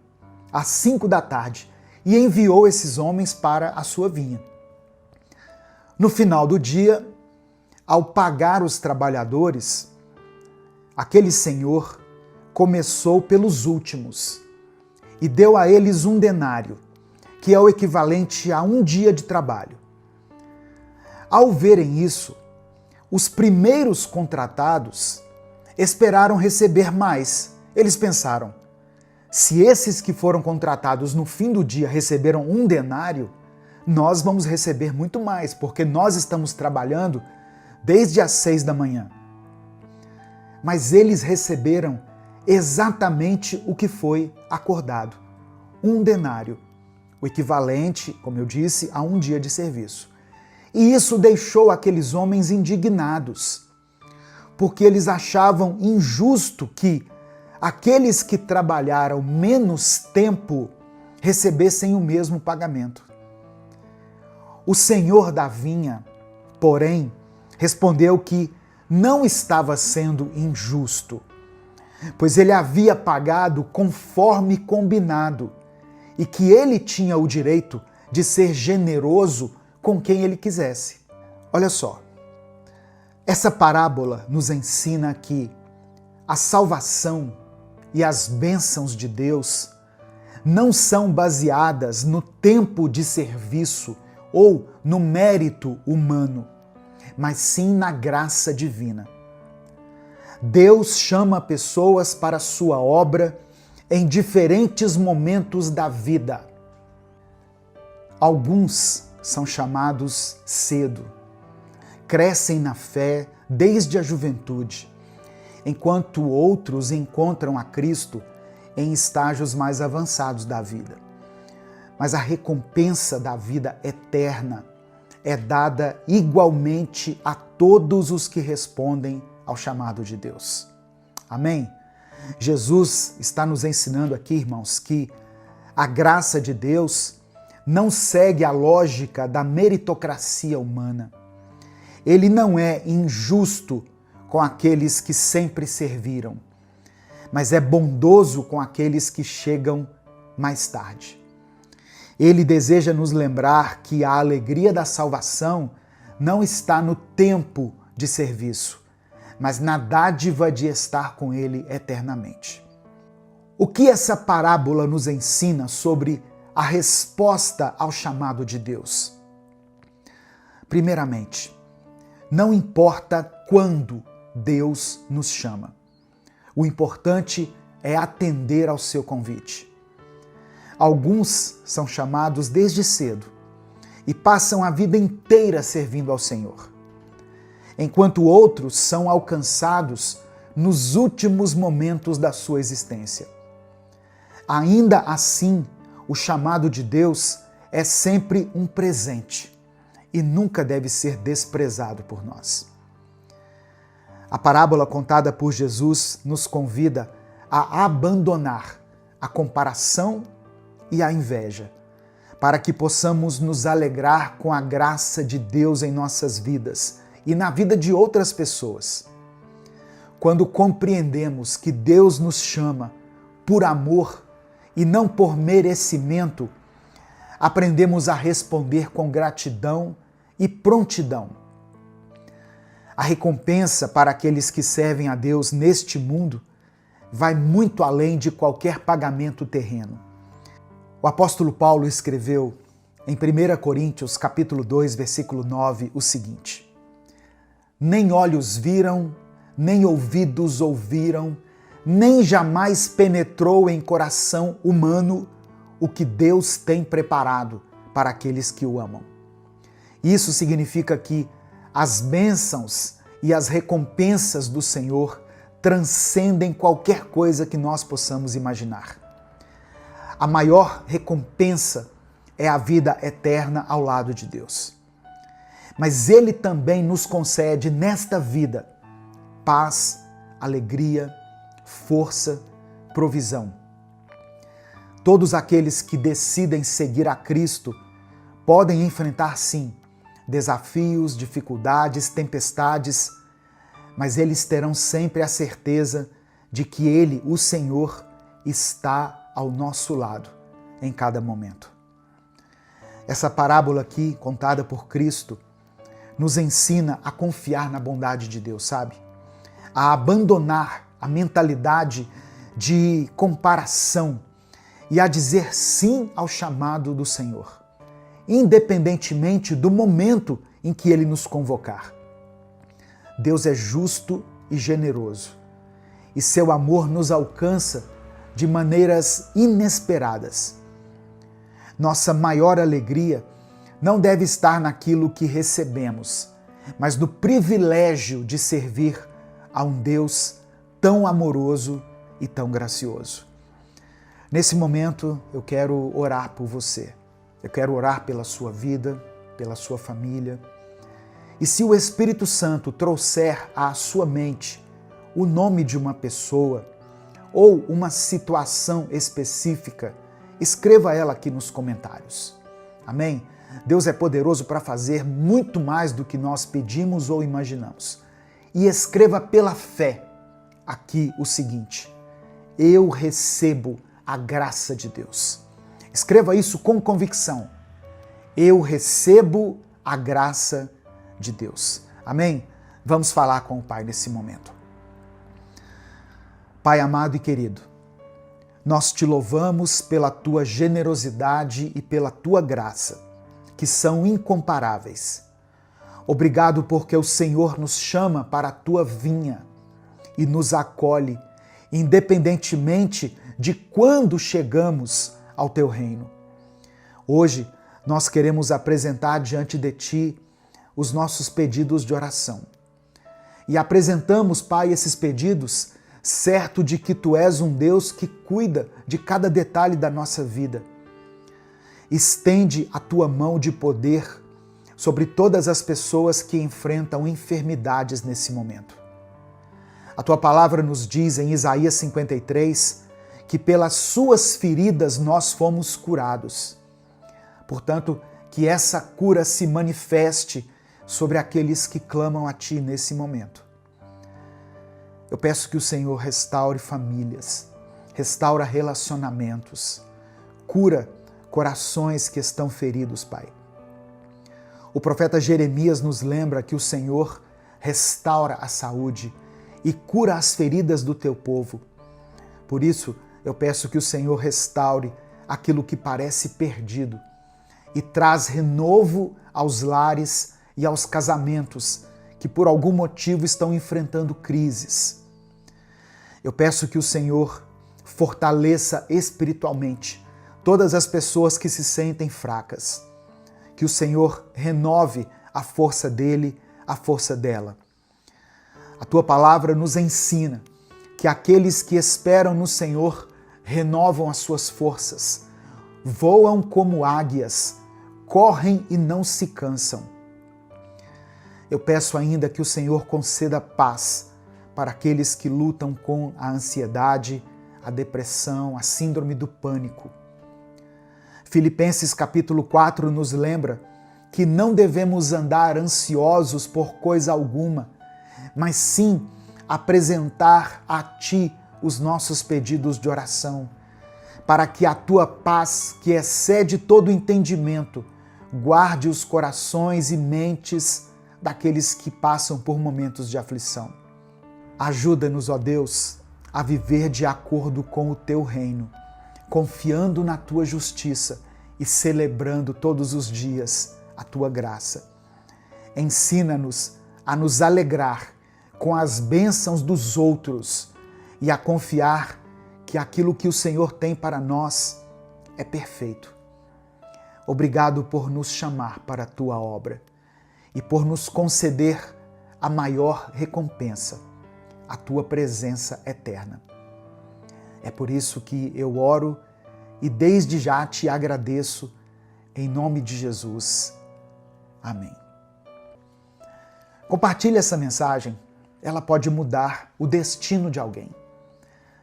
às 5 da tarde e enviou esses homens para a sua vinha. No final do dia, ao pagar os trabalhadores, aquele senhor começou pelos últimos e deu a eles 1 denário, que é o equivalente a um dia de trabalho. Ao verem isso, os primeiros contratados esperaram receber mais. Eles pensaram, se esses que foram contratados no fim do dia receberam 1 denário, nós vamos receber muito mais, porque nós estamos trabalhando desde as 6 da manhã. Mas eles receberam exatamente o que foi acordado, 1 denário, o equivalente, como eu disse, a um dia de serviço. E isso deixou aqueles homens indignados, porque eles achavam injusto que aqueles que trabalharam menos tempo recebessem o mesmo pagamento. O senhor da vinha, porém, respondeu que não estava sendo injusto, pois ele havia pagado conforme combinado e que ele tinha o direito de ser generoso com quem ele quisesse. Olha só, essa parábola nos ensina que a salvação e as bênçãos de Deus não são baseadas no tempo de serviço ou no mérito humano, mas sim na graça divina. Deus chama pessoas para a sua obra em diferentes momentos da vida. Alguns são chamados cedo, crescem na fé desde a juventude, enquanto outros encontram a Cristo em estágios mais avançados da vida. Mas a recompensa da vida eterna é dada igualmente a todos os que respondem ao chamado de Deus. Amém? Jesus está nos ensinando aqui, irmãos, que a graça de Deus não segue a lógica da meritocracia humana. Ele não é injusto com aqueles que sempre serviram, mas é bondoso com aqueles que chegam mais tarde. Ele deseja nos lembrar que a alegria da salvação não está no tempo de serviço, mas na dádiva de estar com Ele eternamente. O que essa parábola nos ensina sobre a resposta ao chamado de Deus? Primeiramente, não importa quando Deus nos chama. O importante é atender ao seu convite. Alguns são chamados desde cedo e passam a vida inteira servindo ao Senhor, enquanto outros são alcançados nos últimos momentos da sua existência. Ainda assim, o chamado de Deus é sempre um presente e nunca deve ser desprezado por nós. A parábola contada por Jesus nos convida a abandonar a comparação e a inveja, para que possamos nos alegrar com a graça de Deus em nossas vidas e na vida de outras pessoas. Quando compreendemos que Deus nos chama por amor e não por merecimento, aprendemos a responder com gratidão e prontidão. A recompensa para aqueles que servem a Deus neste mundo vai muito além de qualquer pagamento terreno. O apóstolo Paulo escreveu em 1 Coríntios, capítulo 2, versículo 9, o seguinte: Nem olhos viram, nem ouvidos ouviram, nem jamais penetrou em coração humano o que Deus tem preparado para aqueles que o amam. Isso significa que as bênçãos e as recompensas do Senhor transcendem qualquer coisa que nós possamos imaginar. A maior recompensa é a vida eterna ao lado de Deus. Mas Ele também nos concede nesta vida paz, alegria, força, provisão. Todos aqueles que decidem seguir a Cristo podem enfrentar, sim, desafios, dificuldades, tempestades, mas eles terão sempre a certeza de que Ele, o Senhor, está ao nosso lado em cada momento. Essa parábola aqui, contada por Cristo, nos ensina a confiar na bondade de Deus, sabe? A abandonar a mentalidade de comparação e a dizer sim ao chamado do Senhor, independentemente do momento em que Ele nos convocar. Deus é justo e generoso, e seu amor nos alcança de maneiras inesperadas. Nossa maior alegria não deve estar naquilo que recebemos, mas no privilégio de servir a um Deus tão amoroso e tão gracioso. Nesse momento, eu quero orar por você. Eu quero orar pela sua vida, pela sua família. E se o Espírito Santo trouxer à sua mente o nome de uma pessoa ou uma situação específica, escreva ela aqui nos comentários. Amém? Deus é poderoso para fazer muito mais do que nós pedimos ou imaginamos. E escreva pela fé aqui o seguinte: eu recebo a graça de Deus. Escreva isso com convicção. Eu recebo a graça de Deus. Amém? Vamos falar com o Pai nesse momento. Pai amado e querido, nós te louvamos pela tua generosidade e pela tua graça, que são incomparáveis. Obrigado porque o Senhor nos chama para a tua vinha e nos acolhe, independentemente de quando chegamos ao teu reino. Hoje, nós queremos apresentar diante de ti os nossos pedidos de oração. E apresentamos, Pai, esses pedidos, certo de que tu és um Deus que cuida de cada detalhe da nossa vida. Estende a tua mão de poder sobre todas as pessoas que enfrentam enfermidades nesse momento. A tua palavra nos diz em Isaías 53 que pelas suas feridas nós fomos curados. Portanto, que essa cura se manifeste sobre aqueles que clamam a ti nesse momento. Eu peço que o Senhor restaure famílias, restaura relacionamentos, cura corações que estão feridos, Pai. O profeta Jeremias nos lembra que o Senhor restaura a saúde e cura as feridas do teu povo. Por isso, eu peço que o Senhor restaure aquilo que parece perdido e traz renovo aos lares e aos casamentos que por algum motivo estão enfrentando crises. Eu peço que o Senhor fortaleça espiritualmente todas as pessoas que se sentem fracas. Que o Senhor renove a força dele, a força dela. A tua palavra nos ensina que aqueles que esperam no Senhor renovam as suas forças, voam como águias, correm e não se cansam. Eu peço ainda que o Senhor conceda paz para aqueles que lutam com a ansiedade, a depressão, a síndrome do pânico. Filipenses capítulo 4 nos lembra que não devemos andar ansiosos por coisa alguma, mas sim apresentar a Ti os nossos pedidos de oração, para que a Tua paz, que excede todo entendimento, guarde os corações e mentes daqueles que passam por momentos de aflição. Ajuda-nos, ó Deus, a viver de acordo com o Teu reino, confiando na Tua justiça e celebrando todos os dias a Tua graça. Ensina-nos a nos alegrar com as bênçãos dos outros e a confiar que aquilo que o Senhor tem para nós é perfeito. Obrigado por nos chamar para a Tua obra e por nos conceder a maior recompensa, a Tua presença eterna. É por isso que eu oro e desde já te agradeço, em nome de Jesus. Amém. Compartilhe essa mensagem, ela pode mudar o destino de alguém.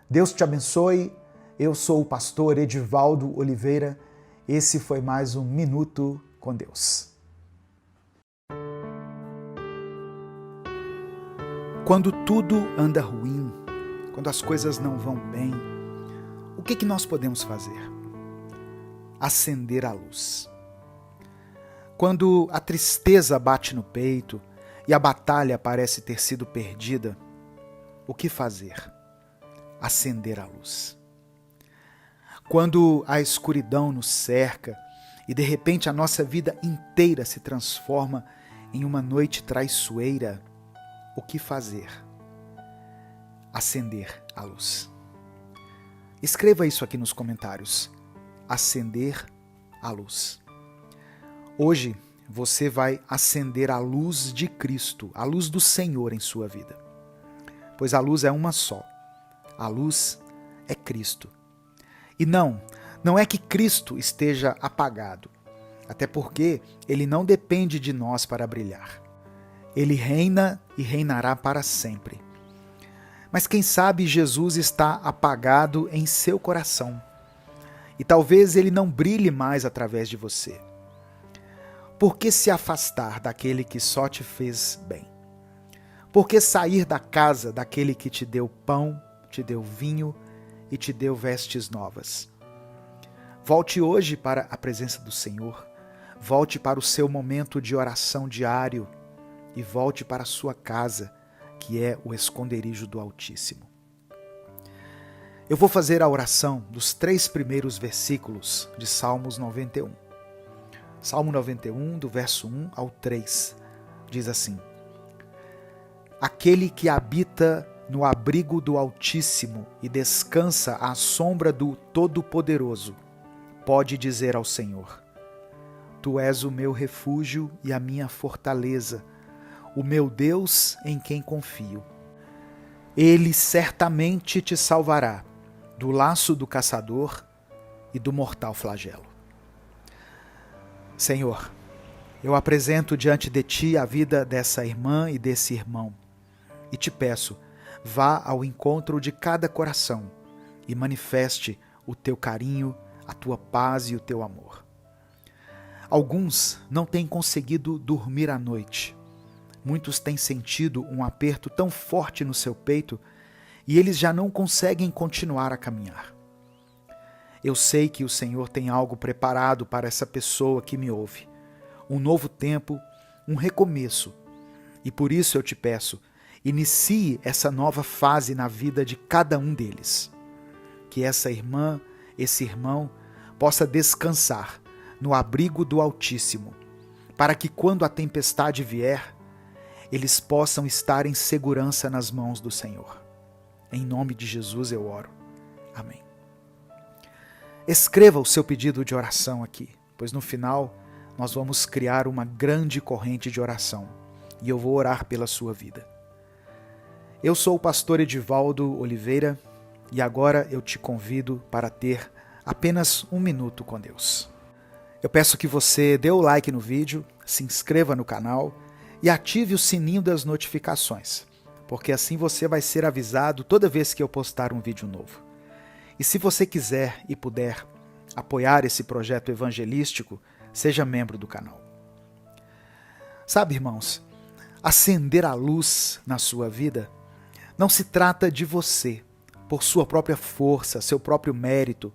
Deus te abençoe, eu sou o pastor Edivaldo Oliveira, esse foi mais um Minuto com Deus. Quando tudo anda ruim, quando as coisas não vão bem, o que nós podemos fazer? Acender a luz. Quando a tristeza bate no peito e a batalha parece ter sido perdida, o que fazer? Acender a luz. Quando a escuridão nos cerca e de repente a nossa vida inteira se transforma em uma noite traiçoeira, o que fazer? Acender a luz. Escreva isso aqui nos comentários. Acender a luz. Hoje você vai acender a luz de Cristo, a luz do Senhor em sua vida. Pois a luz é uma só. A luz é Cristo. E não é que Cristo esteja apagado, até porque ele não depende de nós para brilhar. Ele reina e reinará para sempre. Mas quem sabe Jesus está apagado em seu coração e talvez ele não brilhe mais através de você. Por que se afastar daquele que só te fez bem? Por que sair da casa daquele que te deu pão, te deu vinho e te deu vestes novas? Volte hoje para a presença do Senhor. Volte para o seu momento de oração diário e volte para a sua casa, que é o esconderijo do Altíssimo. Eu vou fazer a oração dos 3 primeiros versículos de Salmos 91. Salmo 91, do verso 1 ao 3, diz assim: Aquele que habita no abrigo do Altíssimo e descansa à sombra do Todo-Poderoso, pode dizer ao Senhor: Tu és o meu refúgio e a minha fortaleza, o meu Deus em quem confio. Ele certamente te salvará do laço do caçador e do mortal flagelo. Senhor, eu apresento diante de Ti a vida dessa irmã e desse irmão e te peço, vá ao encontro de cada coração e manifeste o Teu carinho, a Tua paz e o Teu amor. Alguns não têm conseguido dormir à noite. Muitos têm sentido um aperto tão forte no seu peito e eles já não conseguem continuar a caminhar. Eu sei que o Senhor tem algo preparado para essa pessoa que me ouve. Um novo tempo, um recomeço. E por isso eu te peço, inicie essa nova fase na vida de cada um deles. Que essa irmã, esse irmão, possa descansar no abrigo do Altíssimo, para que quando a tempestade vier, eles possam estar em segurança nas mãos do Senhor. Em nome de Jesus eu oro. Amém. Escreva o seu pedido de oração aqui, pois no final nós vamos criar uma grande corrente de oração e eu vou orar pela sua vida. Eu sou o pastor Edivaldo Oliveira e agora eu te convido para ter apenas 1 minuto com Deus. Eu peço que você dê o like no vídeo, se inscreva no canal e ative o sininho das notificações, porque assim você vai ser avisado toda vez que eu postar um vídeo novo. E se você quiser e puder apoiar esse projeto evangelístico, seja membro do canal. Sabe, irmãos, acender a luz na sua vida não se trata de você, por sua própria força, seu próprio mérito.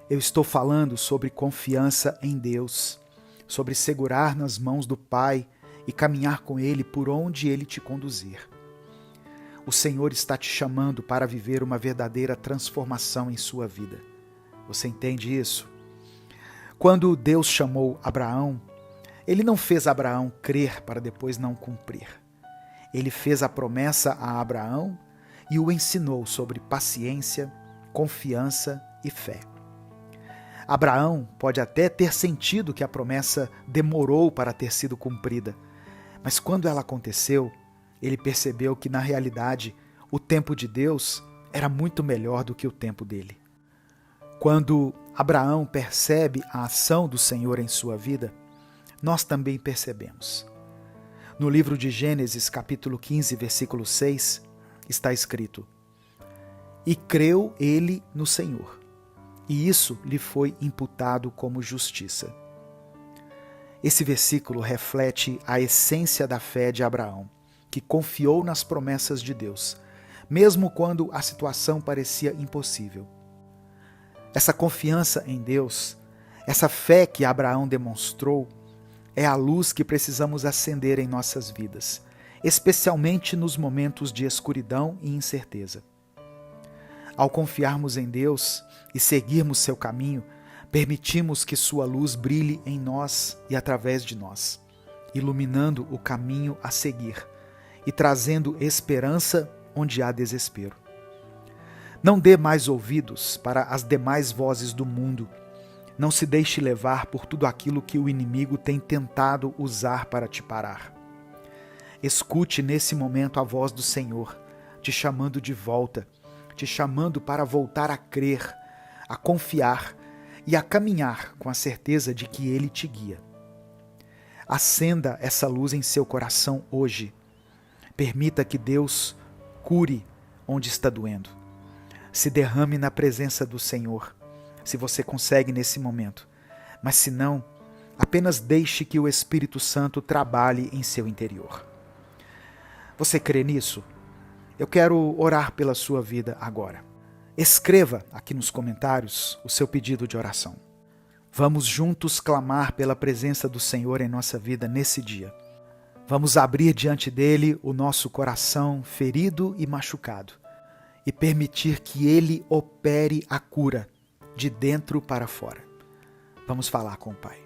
Eu estou falando sobre confiança em Deus, sobre segurar nas mãos do Pai e caminhar com Ele por onde Ele te conduzir. O Senhor está te chamando para viver uma verdadeira transformação em sua vida. Você entende isso? Quando Deus chamou Abraão, Ele não fez Abraão crer para depois não cumprir. Ele fez a promessa a Abraão e o ensinou sobre paciência, confiança e fé. Abraão pode até ter sentido que a promessa demorou para ter sido cumprida, mas quando ela aconteceu, ele percebeu que, na realidade, o tempo de Deus era muito melhor do que o tempo dele. Quando Abraão percebe a ação do Senhor em sua vida, nós também percebemos. No livro de Gênesis, capítulo 15, versículo 6, está escrito: E creu ele no Senhor, e isso lhe foi imputado como justiça. Esse versículo reflete a essência da fé de Abraão, que confiou nas promessas de Deus, mesmo quando a situação parecia impossível. Essa confiança em Deus, essa fé que Abraão demonstrou, é a luz que precisamos acender em nossas vidas, especialmente nos momentos de escuridão e incerteza. Ao confiarmos em Deus e seguirmos seu caminho, permitimos que sua luz brilhe em nós e através de nós, iluminando o caminho a seguir e trazendo esperança onde há desespero. Não dê mais ouvidos para as demais vozes do mundo. Não se deixe levar por tudo aquilo que o inimigo tem tentado usar para te parar. Escute nesse momento a voz do Senhor, te chamando de volta, te chamando para voltar a crer, a confiar e a caminhar com a certeza de que Ele te guia. Acenda essa luz em seu coração hoje. Permita que Deus cure onde está doendo. Se derrame na presença do Senhor, se você consegue nesse momento. Mas se não, apenas deixe que o Espírito Santo trabalhe em seu interior. Você crê nisso? Eu quero orar pela sua vida agora. Escreva aqui nos comentários o seu pedido de oração. Vamos juntos clamar pela presença do Senhor em nossa vida nesse dia. Vamos abrir diante dele o nosso coração ferido e machucado e permitir que ele opere a cura de dentro para fora. Vamos falar com o Pai.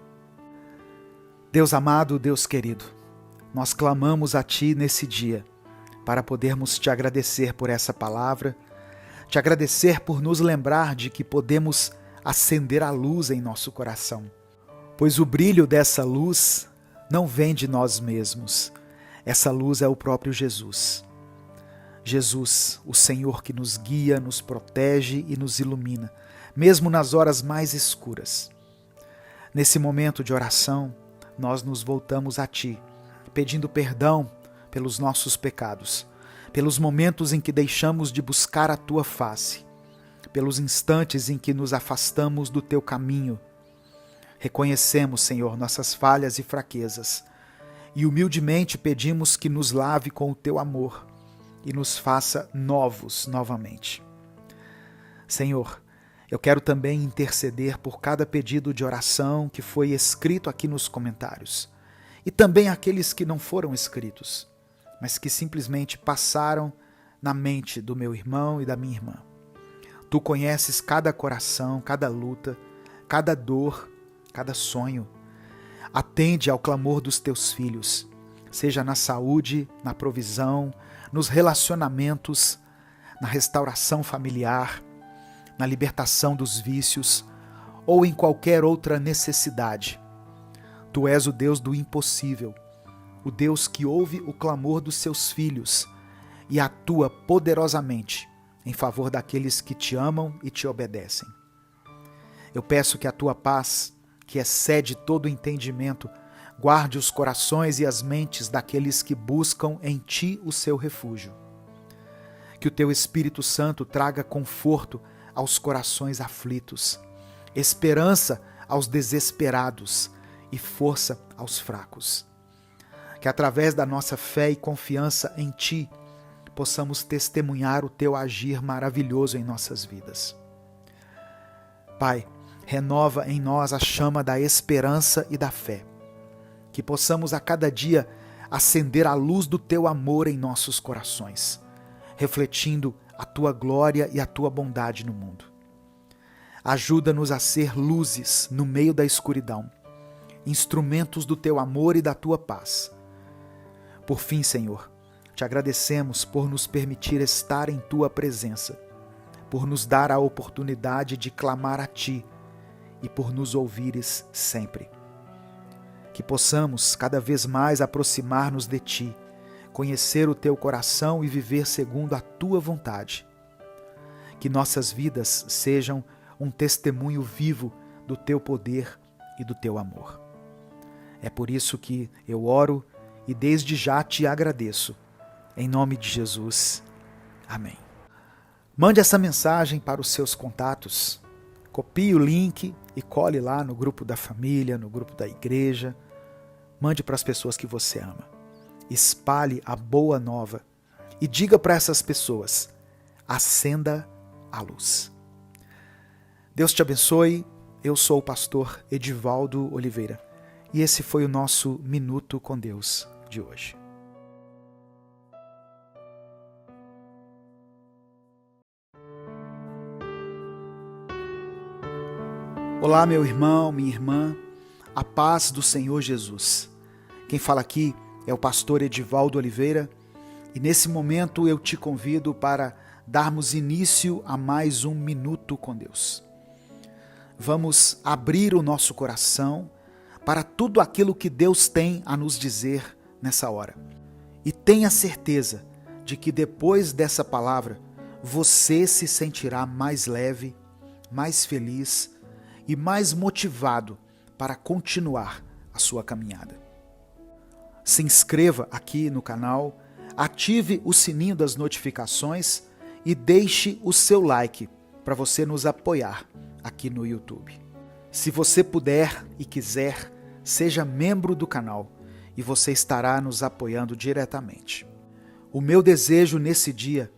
Deus amado, Deus querido, nós clamamos a Ti nesse dia para podermos Te agradecer por essa palavra, Te agradecer por nos lembrar de que podemos acender a luz em nosso coração, pois o brilho dessa luz não vem de nós mesmos. Essa luz é o próprio Jesus. Jesus, o Senhor que nos guia, nos protege e nos ilumina, mesmo nas horas mais escuras. Nesse momento de oração, nós nos voltamos a Ti, pedindo perdão pelos nossos pecados, pelos momentos em que deixamos de buscar a Tua face, pelos instantes em que nos afastamos do Teu caminho. Reconhecemos, Senhor, nossas falhas e fraquezas e humildemente pedimos que nos lave com o Teu amor e nos faça novos novamente. Senhor, eu quero também interceder por cada pedido de oração que foi escrito aqui nos comentários e também aqueles que não foram escritos, mas que simplesmente passaram na mente do meu irmão e da minha irmã. Tu conheces cada coração, cada luta, cada dor, cada sonho. Atende ao clamor dos teus filhos, seja na saúde, na provisão, nos relacionamentos, na restauração familiar, na libertação dos vícios ou em qualquer outra necessidade. Tu és o Deus do impossível, o Deus que ouve o clamor dos seus filhos e atua poderosamente em favor daqueles que te amam e te obedecem. Eu peço que a tua paz, que excede todo entendimento, guarde os corações e as mentes daqueles que buscam em ti o seu refúgio. Que o teu Espírito Santo traga conforto aos corações aflitos, esperança aos desesperados e força aos fracos. Que através da nossa fé e confiança em ti, possamos testemunhar o teu agir maravilhoso em nossas vidas. Pai, renova em nós a chama da esperança e da fé. Que possamos a cada dia acender a luz do teu amor em nossos corações, refletindo a tua glória e a tua bondade no mundo. Ajuda-nos a ser luzes no meio da escuridão, instrumentos do teu amor e da tua paz. Por fim, Senhor, te agradecemos por nos permitir estar em tua presença, por nos dar a oportunidade de clamar a ti e por nos ouvires sempre. Que possamos cada vez mais aproximar-nos de ti, conhecer o teu coração e viver segundo a tua vontade. Que nossas vidas sejam um testemunho vivo do teu poder e do teu amor. É por isso que eu oro e desde já te agradeço. Em nome de Jesus. Amém. Mande essa mensagem para os seus contatos. Copie o link e cole lá no grupo da família, no grupo da igreja. Mande para as pessoas que você ama. Espalhe a boa nova e diga para essas pessoas: acenda a luz. Deus te abençoe. Eu sou o pastor Edivaldo Oliveira e esse foi o nosso Minuto com Deus de hoje. Olá, meu irmão, minha irmã, a paz do Senhor Jesus. Quem fala aqui é o pastor Edivaldo Oliveira e nesse momento eu te convido para darmos início a mais um Minuto com Deus. Vamos abrir o nosso coração para tudo aquilo que Deus tem a nos dizer nessa hora. E tenha certeza de que depois dessa palavra você se sentirá mais leve, mais feliz e mais motivado para continuar a sua caminhada. Se inscreva aqui no canal, ative o sininho das notificações e deixe o seu like para você nos apoiar aqui no YouTube. Se você puder e quiser, seja membro do canal e você estará nos apoiando diretamente. O meu desejo nesse dia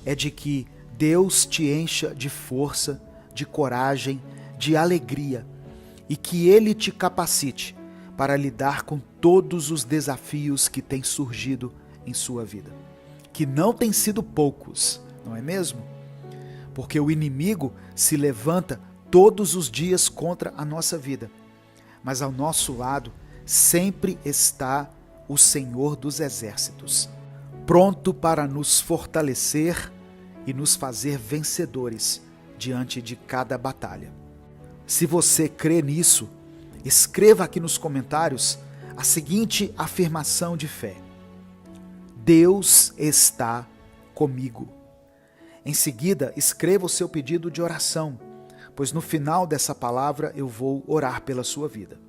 é de que Deus te encha de força, de coragem, de alegria e que Ele te capacite para lidar com todos os desafios que têm surgido em sua vida. Que não têm sido poucos, não é mesmo? Porque o inimigo se levanta todos os dias contra a nossa vida. Mas ao nosso lado sempre está o Senhor dos Exércitos, pronto para nos fortalecer e nos fazer vencedores diante de cada batalha. Se você crê nisso, escreva aqui nos comentários a seguinte afirmação de fé: Deus está comigo. Em seguida, escreva o seu pedido de oração, pois no final dessa palavra eu vou orar pela sua vida.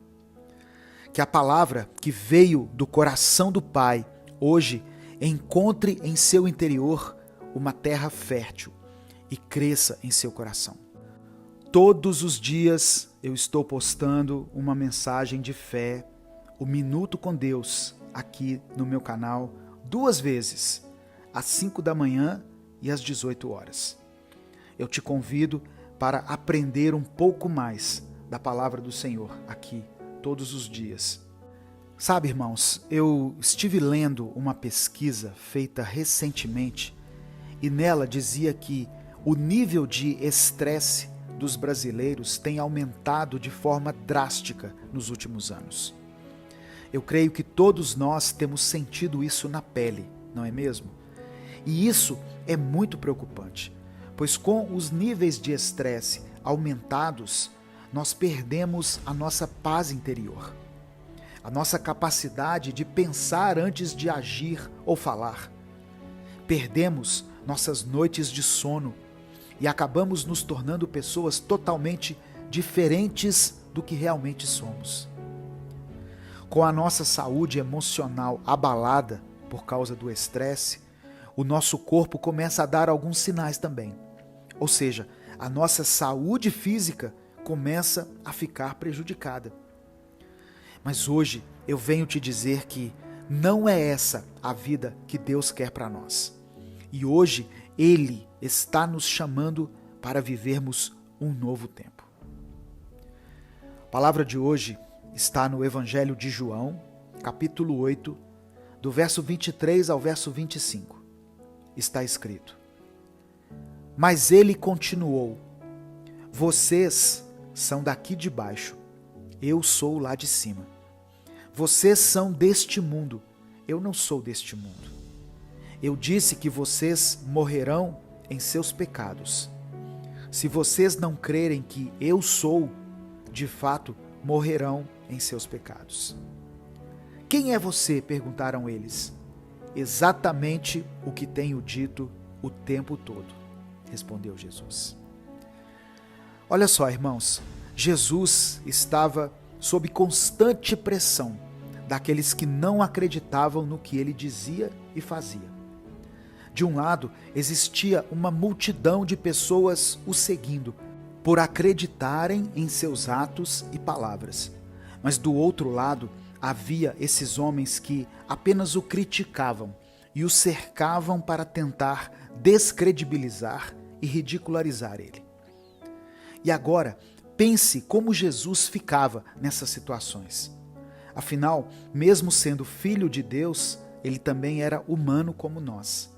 Que a palavra que veio do coração do Pai hoje encontre em seu interior uma terra fértil e cresça em seu coração. Todos os dias eu estou postando uma mensagem de fé, o Minuto com Deus, aqui no meu canal, 2 vezes, às 5 da manhã e às 18 horas. Eu te convido para aprender um pouco mais da palavra do Senhor aqui, todos os dias. Sabe, irmãos, eu estive lendo uma pesquisa feita recentemente e nela dizia que o nível de estresse dos brasileiros tem aumentado de forma drástica nos últimos anos. Eu creio que todos nós temos sentido isso na pele, não é mesmo? E isso é muito preocupante, pois com os níveis de estresse aumentados, nós perdemos a nossa paz interior, a nossa capacidade de pensar antes de agir ou falar. Perdemos nossas noites de sono e acabamos nos tornando pessoas totalmente diferentes do que realmente somos. Com a nossa saúde emocional abalada por causa do estresse, o nosso corpo começa a dar alguns sinais também. Ou seja, a nossa saúde física começa a ficar prejudicada. Mas hoje eu venho te dizer que não é essa a vida que Deus quer para nós. E hoje Ele está nos chamando para vivermos um novo tempo. A palavra de hoje está no Evangelho de João, capítulo 8, do verso 23 ao verso 25. Está escrito: Mas ele continuou: Vocês são daqui de baixo, eu sou lá de cima. Vocês são deste mundo, eu não sou deste mundo. Eu disse que vocês morrerão em seus pecados. Se vocês não crerem que eu sou, de fato, morrerão em seus pecados. Quem é você? Perguntaram eles. Exatamente o que tenho dito o tempo todo, respondeu Jesus. Olha só, irmãos, Jesus estava sob constante pressão daqueles que não acreditavam no que ele dizia e fazia. De um lado, existia uma multidão de pessoas o seguindo, por acreditarem em seus atos e palavras. Mas do outro lado, havia esses homens que apenas o criticavam e o cercavam para tentar descredibilizar e ridicularizar ele. E agora, pense como Jesus ficava nessas situações. Afinal, mesmo sendo filho de Deus, ele também era humano como nós.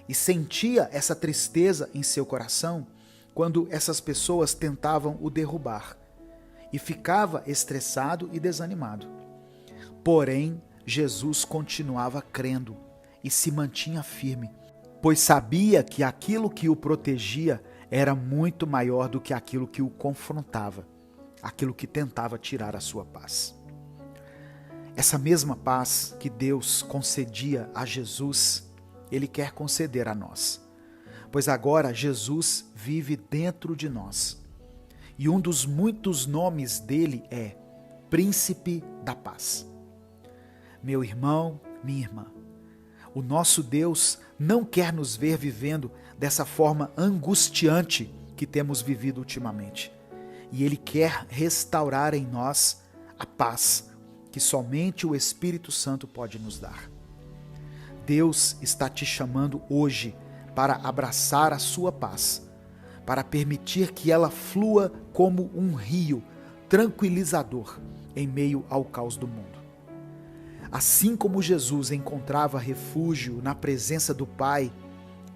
E sentia essa tristeza em seu coração quando essas pessoas tentavam o derrubar. E ficava estressado e desanimado. Porém, Jesus continuava crendo e se mantinha firme, pois sabia que aquilo que o protegia era muito maior do que aquilo que o confrontava, aquilo que tentava tirar a sua paz. Essa mesma paz que Deus concedia a Jesus, Ele quer conceder a nós, pois agora Jesus vive dentro de nós. E um dos muitos nomes dele é Príncipe da Paz. Meu irmão, minha irmã, o nosso Deus não quer nos ver vivendo dessa forma angustiante que temos vivido ultimamente. E Ele quer restaurar em nós a paz que somente o Espírito Santo pode nos dar. Deus está te chamando hoje para abraçar a sua paz, para permitir que ela flua como um rio, tranquilizador em meio ao caos do mundo. Assim como Jesus encontrava refúgio na presença do Pai,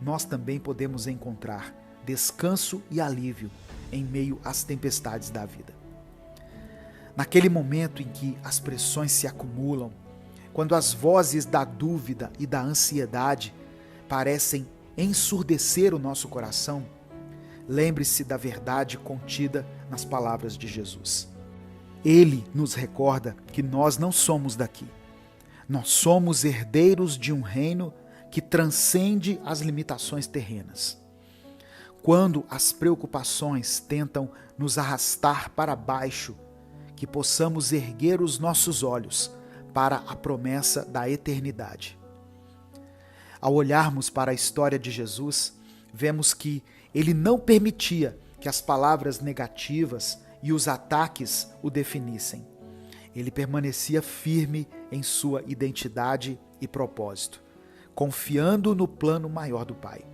nós também podemos encontrar descanso e alívio em meio às tempestades da vida. Naquele momento em que as pressões se acumulam, quando as vozes da dúvida e da ansiedade parecem ensurdecer o nosso coração, lembre-se da verdade contida nas palavras de Jesus. Ele nos recorda que nós não somos daqui. Nós somos herdeiros de um reino que transcende as limitações terrenas. Quando as preocupações tentam nos arrastar para baixo, que possamos erguer os nossos olhos para a promessa da eternidade. Ao olharmos para a história de Jesus, vemos que ele não permitia que as palavras negativas e os ataques o definissem. Ele permanecia firme em sua identidade e propósito, confiando no plano maior do Pai.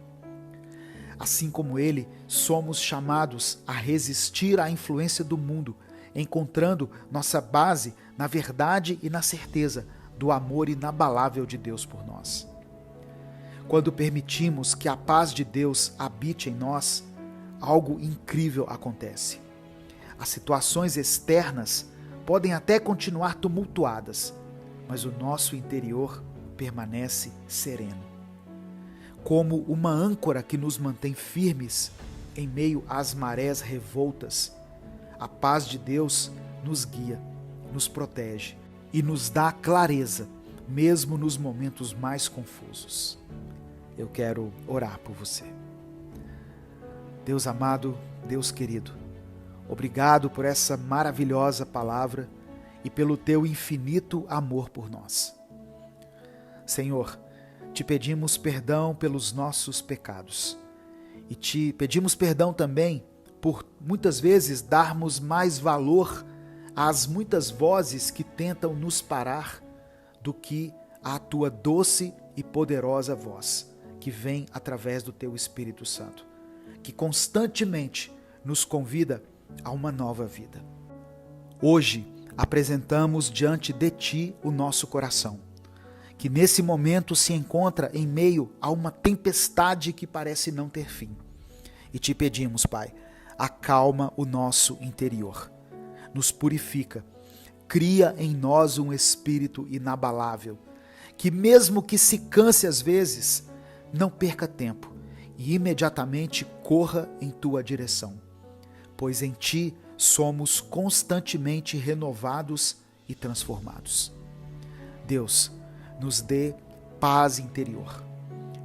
Assim como ele, somos chamados a resistir à influência do mundo, encontrando nossa base na verdade e na certeza do amor inabalável de Deus por nós. Quando permitimos que a paz de Deus habite em nós, algo incrível acontece. As situações externas podem até continuar tumultuadas, mas o nosso interior permanece sereno. Como uma âncora que nos mantém firmes em meio às marés revoltas, a paz de Deus nos guia, nos protege e nos dá clareza, mesmo nos momentos mais confusos. Eu quero orar por você. Deus amado, Deus querido, obrigado por essa maravilhosa palavra e pelo teu infinito amor por nós. Senhor, te pedimos perdão pelos nossos pecados e te pedimos perdão também por muitas vezes darmos mais valor às muitas vozes que tentam nos parar do que à tua doce e poderosa voz que vem através do teu Espírito Santo, que constantemente nos convida a uma nova vida. Hoje apresentamos diante de ti o nosso coração, que nesse momento se encontra em meio a uma tempestade que parece não ter fim. E te pedimos, Pai, acalma o nosso interior, nos purifica, cria em nós um espírito inabalável, que mesmo que se canse às vezes, não perca tempo e imediatamente corra em tua direção, pois em ti somos constantemente renovados e transformados. Deus, nos dê paz interior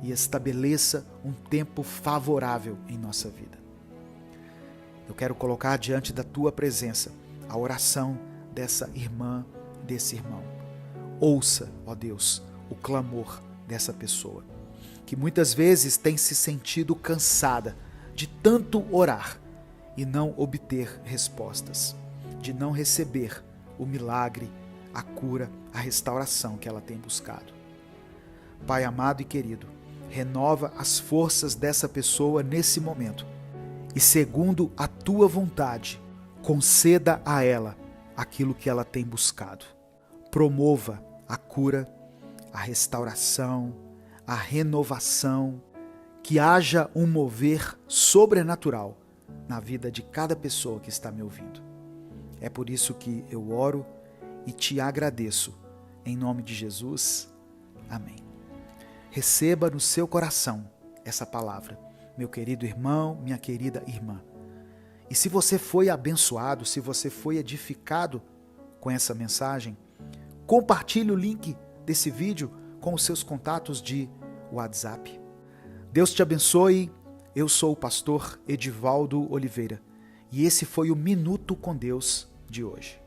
e estabeleça um tempo favorável em nossa vida. Eu quero colocar diante da tua presença a oração dessa irmã, desse irmão. Ouça, ó Deus, o clamor dessa pessoa, que muitas vezes tem se sentido cansada de tanto orar e não obter respostas, de não receber o milagre, a cura, a restauração que ela tem buscado. Pai amado e querido, renova as forças dessa pessoa nesse momento e, segundo a tua vontade, conceda a ela aquilo que ela tem buscado. Promova a cura, a restauração, a renovação, que haja um mover sobrenatural na vida de cada pessoa que está me ouvindo. É por isso que eu oro e te agradeço. Em nome de Jesus, amém. Receba no seu coração essa palavra, meu querido irmão, minha querida irmã. E se você foi abençoado, se você foi edificado com essa mensagem, compartilhe o link desse vídeo com os seus contatos de WhatsApp. Deus te abençoe. Eu sou o pastor Edivaldo Oliveira e esse foi o Minuto com Deus de hoje.